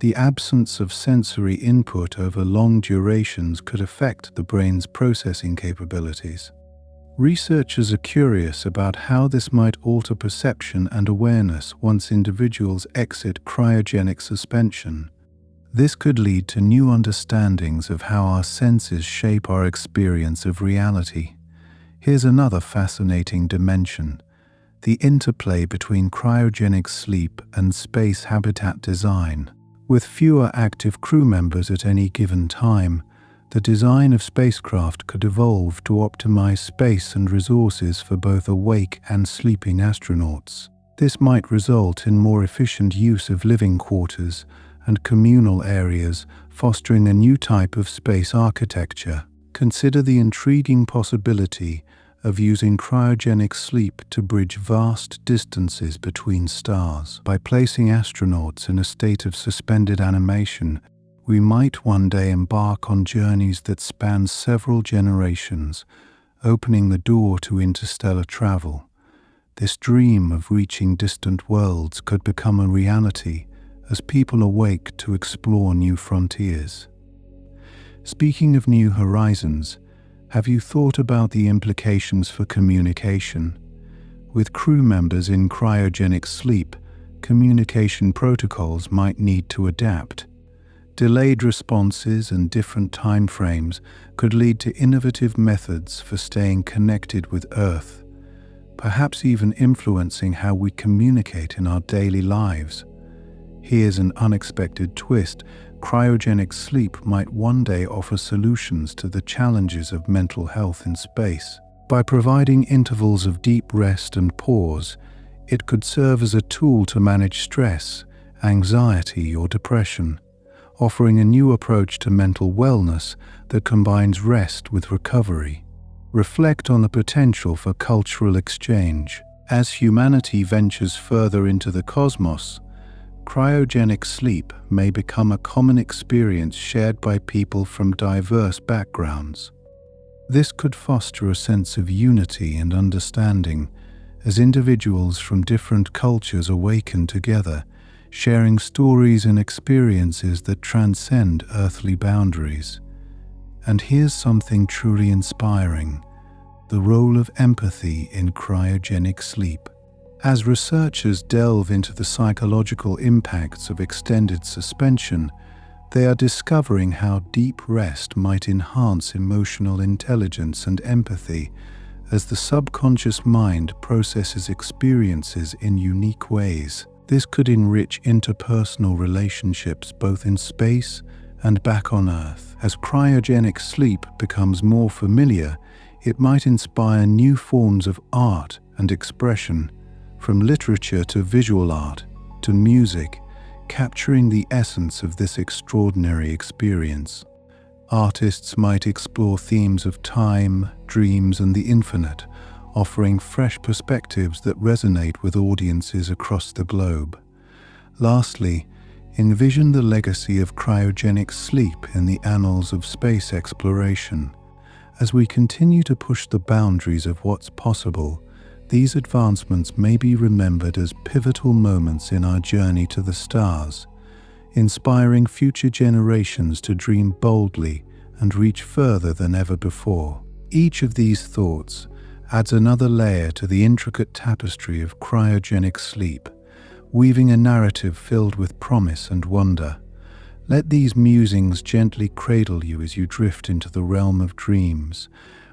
The absence of sensory input over long durations could affect the brain's processing capabilities. Researchers are curious about how this might alter perception and awareness once individuals exit cryogenic suspension. This could lead to new understandings of how our senses shape our experience of reality. Here's another fascinating dimension: the interplay between cryogenic sleep and space habitat design. With fewer active crew members at any given time, the design of spacecraft could evolve to optimize space and resources for both awake and sleeping astronauts. This might result in more efficient use of living quarters and communal areas, fostering a new type of space architecture. Consider the intriguing possibility of using cryogenic sleep to bridge vast distances between stars. By placing astronauts in a state of suspended animation, we might one day embark on journeys that span several generations, opening the door to interstellar travel. This dream of reaching distant worlds could become a reality as people awake to explore new frontiers. Speaking of new horizons, have you thought about the implications for communication? With crew members in cryogenic sleep, communication protocols might need to adapt. Delayed responses and different time frames could lead to innovative methods for staying connected with Earth, perhaps even influencing how we communicate in our daily lives. Here's an unexpected twist. Cryogenic sleep might one day offer solutions to the challenges of mental health in space. By providing intervals of deep rest and pause, it could serve as a tool to manage stress, anxiety, or depression, offering a new approach to mental wellness that combines rest with recovery. Reflect on the potential for cultural exchange. As humanity ventures further into the cosmos, cryogenic sleep may become a common experience shared by people from diverse backgrounds. This could foster a sense of unity and understanding as individuals from different cultures awaken together, sharing stories and experiences that transcend earthly boundaries. And here's something truly inspiring: the role of empathy in cryogenic sleep. As researchers delve into the psychological impacts of extended suspension, they are discovering how deep rest might enhance emotional intelligence and empathy as the subconscious mind processes experiences in unique ways. This could enrich interpersonal relationships both in space and back on Earth. As cryogenic sleep becomes more familiar, it might inspire new forms of art and expression, from literature to visual art to music, capturing the essence of this extraordinary experience. Artists might explore themes of time, dreams, and the infinite, offering fresh perspectives that resonate with audiences across the globe. Lastly, envision the legacy of cryogenic sleep in the annals of space exploration. As we continue to push the boundaries of what's possible, these advancements may be remembered as pivotal moments in our journey to the stars, inspiring future generations to dream boldly and reach further than ever before. Each of these thoughts adds another layer to the intricate tapestry of cryogenic sleep, weaving a narrative filled with promise and wonder. Let these musings gently cradle you as you drift into the realm of dreams,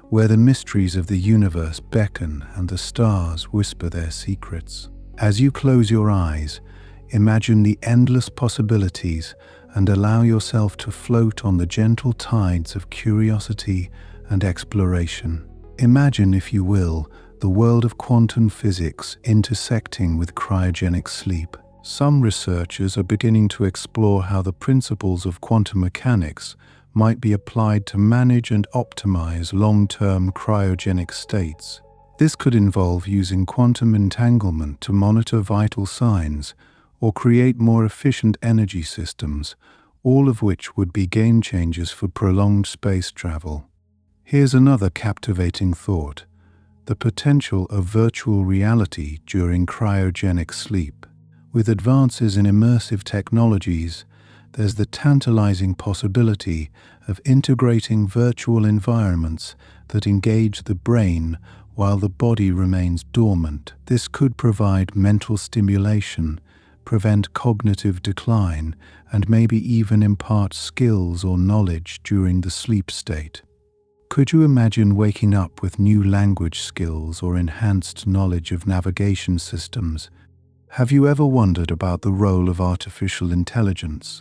where the mysteries of the universe beckon and the stars whisper their secrets. As you close your eyes, imagine the endless possibilities and allow yourself to float on the gentle tides of curiosity and exploration. Imagine, if you will, the world of quantum physics intersecting with cryogenic sleep. Some researchers are beginning to explore how the principles of quantum mechanics might be applied to manage and optimize long-term cryogenic states. This could involve using quantum entanglement to monitor vital signs or create more efficient energy systems, all of which would be game changers for prolonged space travel. Here's another captivating thought: the potential of virtual reality during cryogenic sleep. With advances in immersive technologies, there's the tantalizing possibility of integrating virtual environments that engage the brain while the body remains dormant. This could provide mental stimulation, prevent cognitive decline, and maybe even impart skills or knowledge during the sleep state. Could you imagine waking up with new language skills or enhanced knowledge of navigation systems? Have you ever wondered about the role of artificial intelligence?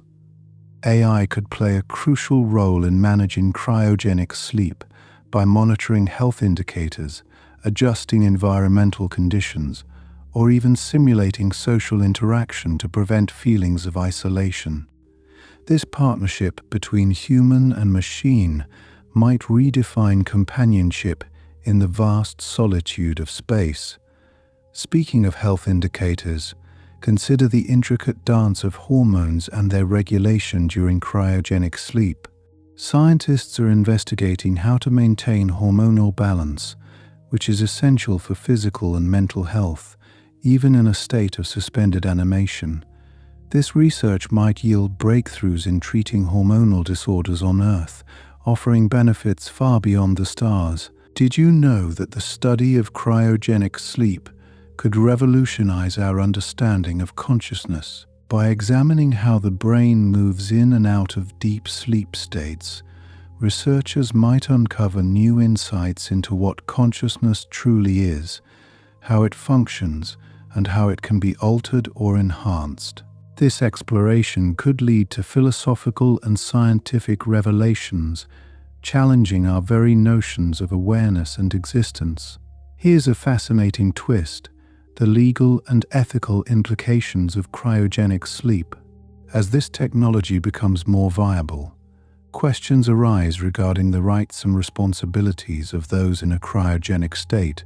AI could play a crucial role in managing cryogenic sleep by monitoring health indicators, adjusting environmental conditions, or even simulating social interaction to prevent feelings of isolation. This partnership between human and machine might redefine companionship in the vast solitude of space. Speaking of health indicators, consider the intricate dance of hormones and their regulation during cryogenic sleep. Scientists are investigating how to maintain hormonal balance, which is essential for physical and mental health, even in a state of suspended animation. This research might yield breakthroughs in treating hormonal disorders on Earth, offering benefits far beyond the stars. Did you know that the study of cryogenic sleep could revolutionize our understanding of consciousness? By examining how the brain moves in and out of deep sleep states, researchers might uncover new insights into what consciousness truly is, how it functions, and how it can be altered or enhanced. This exploration could lead to philosophical and scientific revelations, challenging our very notions of awareness and existence. Here's a fascinating twist: the legal and ethical implications of cryogenic sleep. As this technology becomes more viable, questions arise regarding the rights and responsibilities of those in a cryogenic state.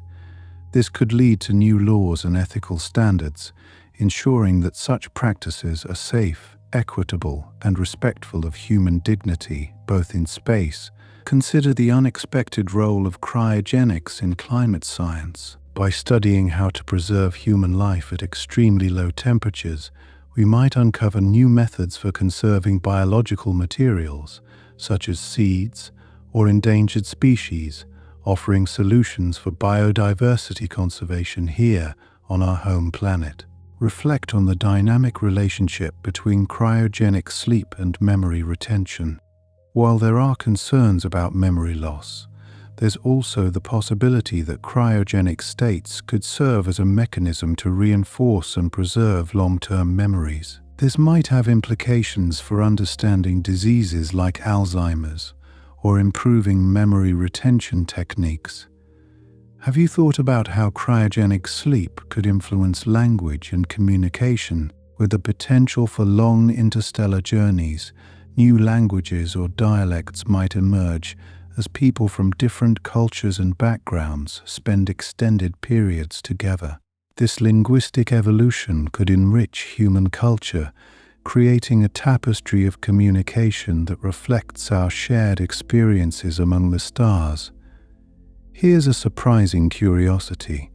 This could lead to new laws and ethical standards, ensuring that such practices are safe, equitable, and respectful of human dignity, both in space. Consider the unexpected role of cryogenics in climate science. By studying how to preserve human life at extremely low temperatures, we might uncover new methods for conserving biological materials, such as seeds or endangered species, offering solutions for biodiversity conservation here on our home planet. Reflect on the dynamic relationship between cryogenic sleep and memory retention. While there are concerns about memory loss, there's also the possibility that cryogenic states could serve as a mechanism to reinforce and preserve long-term memories. This might have implications for understanding diseases like Alzheimer's or improving memory retention techniques. Have you thought about how cryogenic sleep could influence language and communication, with the potential for long interstellar journeys? New languages or dialects might emerge as people from different cultures and backgrounds spend extended periods together. This linguistic evolution could enrich human culture, creating a tapestry of communication that reflects our shared experiences among the stars. Here's a surprising curiosity: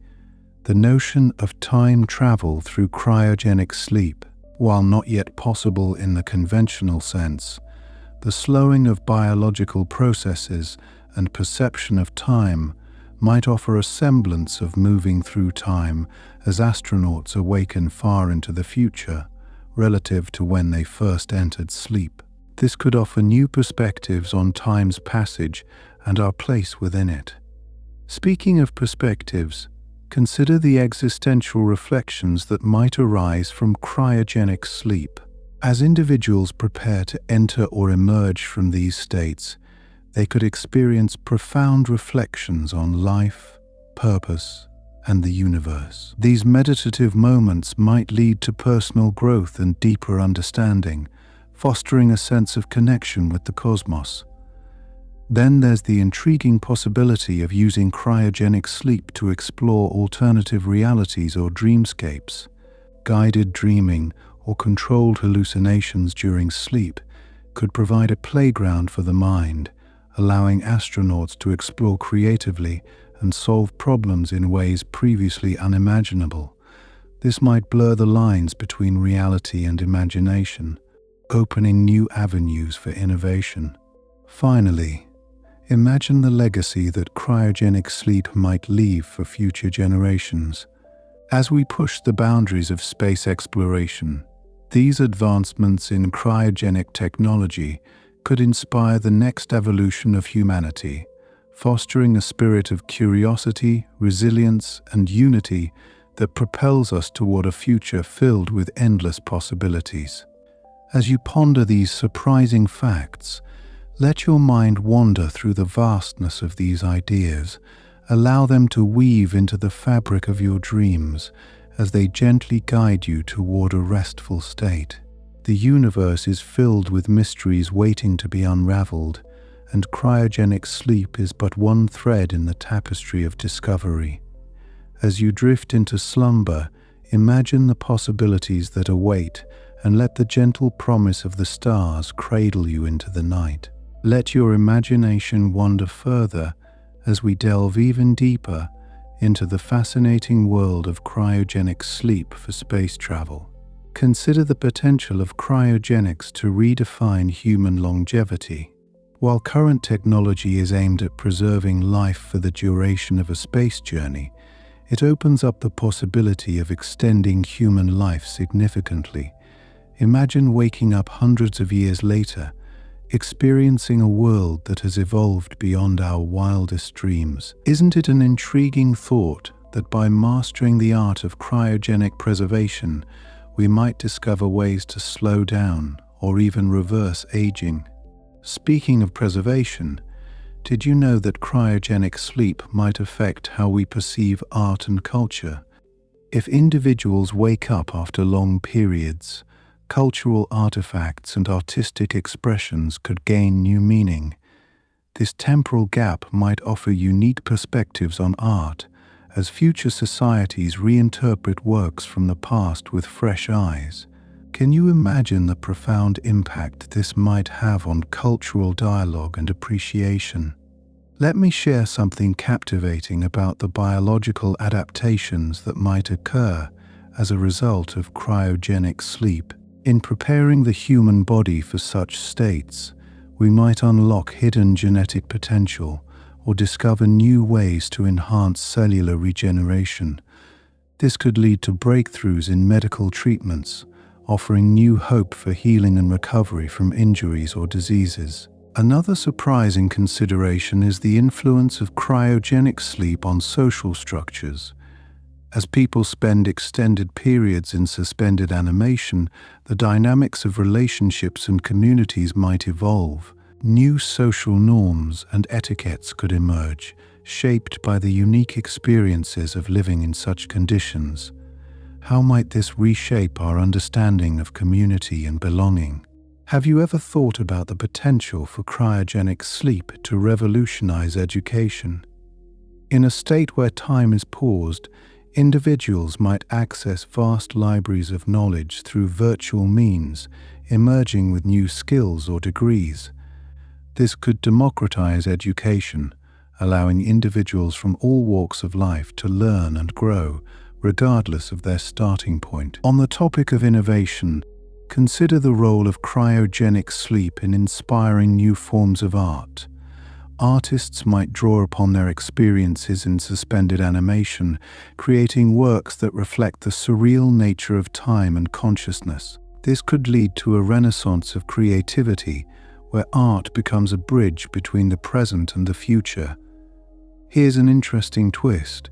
the notion of time travel through cryogenic sleep. While not yet possible in the conventional sense, the slowing of biological processes and perception of time might offer a semblance of moving through time as astronauts awaken far into the future, relative to when they first entered sleep. This could offer new perspectives on time's passage and our place within it. Speaking of perspectives, consider the existential reflections that might arise from cryogenic sleep. As individuals prepare to enter or emerge from these states, they could experience profound reflections on life, purpose, and the universe. These meditative moments might lead to personal growth and deeper understanding, fostering a sense of connection with the cosmos. Then there's the intriguing possibility of using cryogenic sleep to explore alternative realities or dreamscapes. Guided dreaming or controlled hallucinations during sleep could provide a playground for the mind, allowing astronauts to explore creatively and solve problems in ways previously unimaginable. This might blur the lines between reality and imagination, opening new avenues for innovation. Finally, imagine the legacy that cryogenic sleep might leave for future generations. As we push the boundaries of space exploration, these advancements in cryogenic technology could inspire the next evolution of humanity, fostering a spirit of curiosity, resilience, and unity that propels us toward a future filled with endless possibilities. As you ponder these surprising facts, let your mind wander through the vastness of these ideas. Allow them to weave into the fabric of your dreams as they gently guide you toward a restful state. The universe is filled with mysteries waiting to be unraveled, and cryogenic sleep is but one thread in the tapestry of discovery. As you drift into slumber, imagine the possibilities that await, and let the gentle promise of the stars cradle you into the night. Let your imagination wander further as we delve even deeper into the fascinating world of cryogenic sleep for space travel. Consider the potential of cryogenics to redefine human longevity. While current technology is aimed at preserving life for the duration of a space journey, it opens up the possibility of extending human life significantly. Imagine waking up hundreds of years later, experiencing a world that has evolved beyond our wildest dreams. Isn't it an intriguing thought that by mastering the art of cryogenic preservation, we might discover ways to slow down or even reverse aging? Speaking of preservation, did you know that cryogenic sleep might affect how we perceive art and culture? If individuals wake up after long periods, cultural artifacts and artistic expressions could gain new meaning. This temporal gap might offer unique perspectives on art, as future societies reinterpret works from the past with fresh eyes. Can you imagine the profound impact this might have on cultural dialogue and appreciation? Let me share something captivating about the biological adaptations that might occur as a result of cryogenic sleep. In preparing the human body for such states, we might unlock hidden genetic potential or discover new ways to enhance cellular regeneration. This could lead to breakthroughs in medical treatments, offering new hope for healing and recovery from injuries or diseases. Another surprising consideration is the influence of cryogenic sleep on social structures. As people spend extended periods in suspended animation, the dynamics of relationships and communities might evolve. New social norms and etiquettes could emerge, shaped by the unique experiences of living in such conditions. How might this reshape our understanding of community and belonging? Have you ever thought about the potential for cryogenic sleep to revolutionize education? In a state where time is paused, individuals might access vast libraries of knowledge through virtual means, emerging with new skills or degrees. This could democratize education, allowing individuals from all walks of life to learn and grow, regardless of their starting point. On the topic of innovation, consider the role of cryogenic sleep in inspiring new forms of art. Artists might draw upon their experiences in suspended animation, creating works that reflect the surreal nature of time and consciousness. This could lead to a renaissance of creativity, where art becomes a bridge between the present and the future. Here's an interesting twist: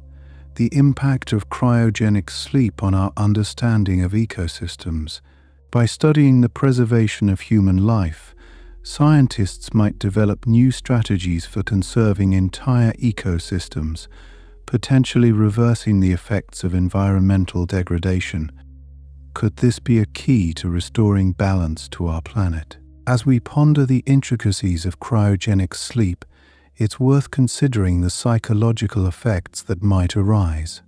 the impact of cryogenic sleep on our understanding of ecosystems. By studying the preservation of human life, scientists might develop new strategies for conserving entire ecosystems, potentially reversing the effects of environmental degradation. Could this be a key to restoring balance to our planet? As we ponder the intricacies of cryogenic sleep, it's worth considering the psychological effects that might arise.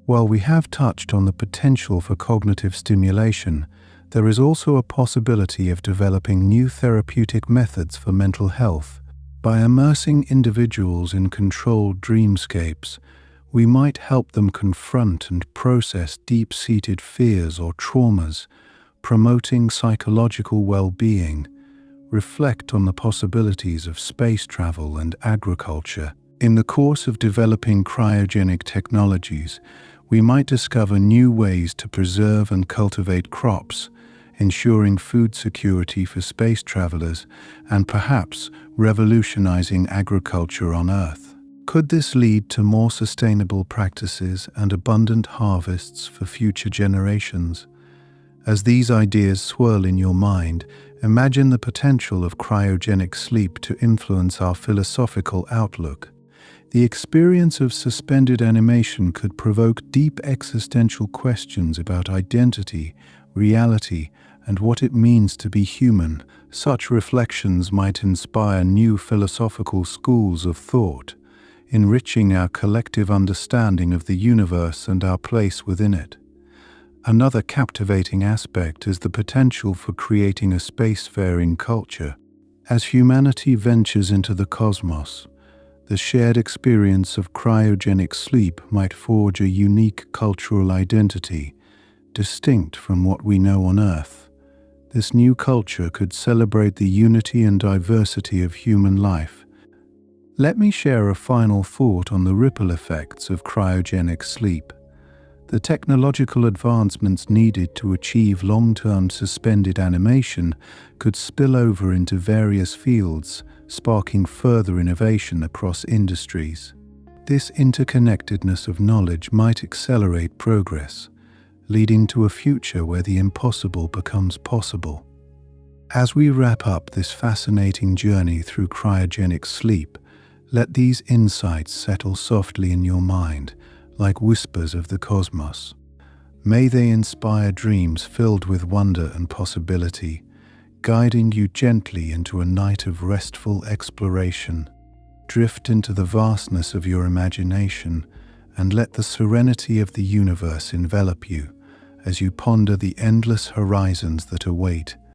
While we have touched on the potential for cognitive stimulation, there is also a possibility of developing new therapeutic methods for mental health. By immersing individuals in controlled dreamscapes, we might help them confront and process deep-seated fears or traumas, promoting psychological well-being. Reflect on the possibilities of space travel and agriculture. In the course of developing cryogenic technologies, we might discover new ways to preserve and cultivate crops, ensuring food security for space travelers, and perhaps revolutionizing agriculture on Earth. Could this lead to more sustainable practices and abundant harvests for future generations? As these ideas swirl in your mind, imagine the potential of cryogenic sleep to influence our philosophical outlook. The experience of suspended animation could provoke deep existential questions about identity, reality, and what it means to be human. Such reflections might inspire new philosophical schools of thought, enriching our collective understanding of the universe and our place within it. Another captivating aspect is the potential for creating a spacefaring culture. As humanity ventures into the cosmos, the shared experience of cryogenic sleep might forge a unique cultural identity, distinct from what we know on Earth. This new culture could celebrate the unity and diversity of human life. Let me share a final thought on the ripple effects of cryogenic sleep. The technological advancements needed to achieve long-term suspended animation could spill over into various fields, sparking further innovation across industries. This interconnectedness of knowledge might accelerate progress, leading to a future where the impossible becomes possible. As we wrap up this fascinating journey through cryogenic sleep, let these insights settle softly in your mind, like whispers of the cosmos. May they inspire dreams filled with wonder and possibility, guiding you gently into a night of restful exploration. Drift into the vastness of your imagination and let the serenity of the universe envelop you as you ponder the endless horizons that await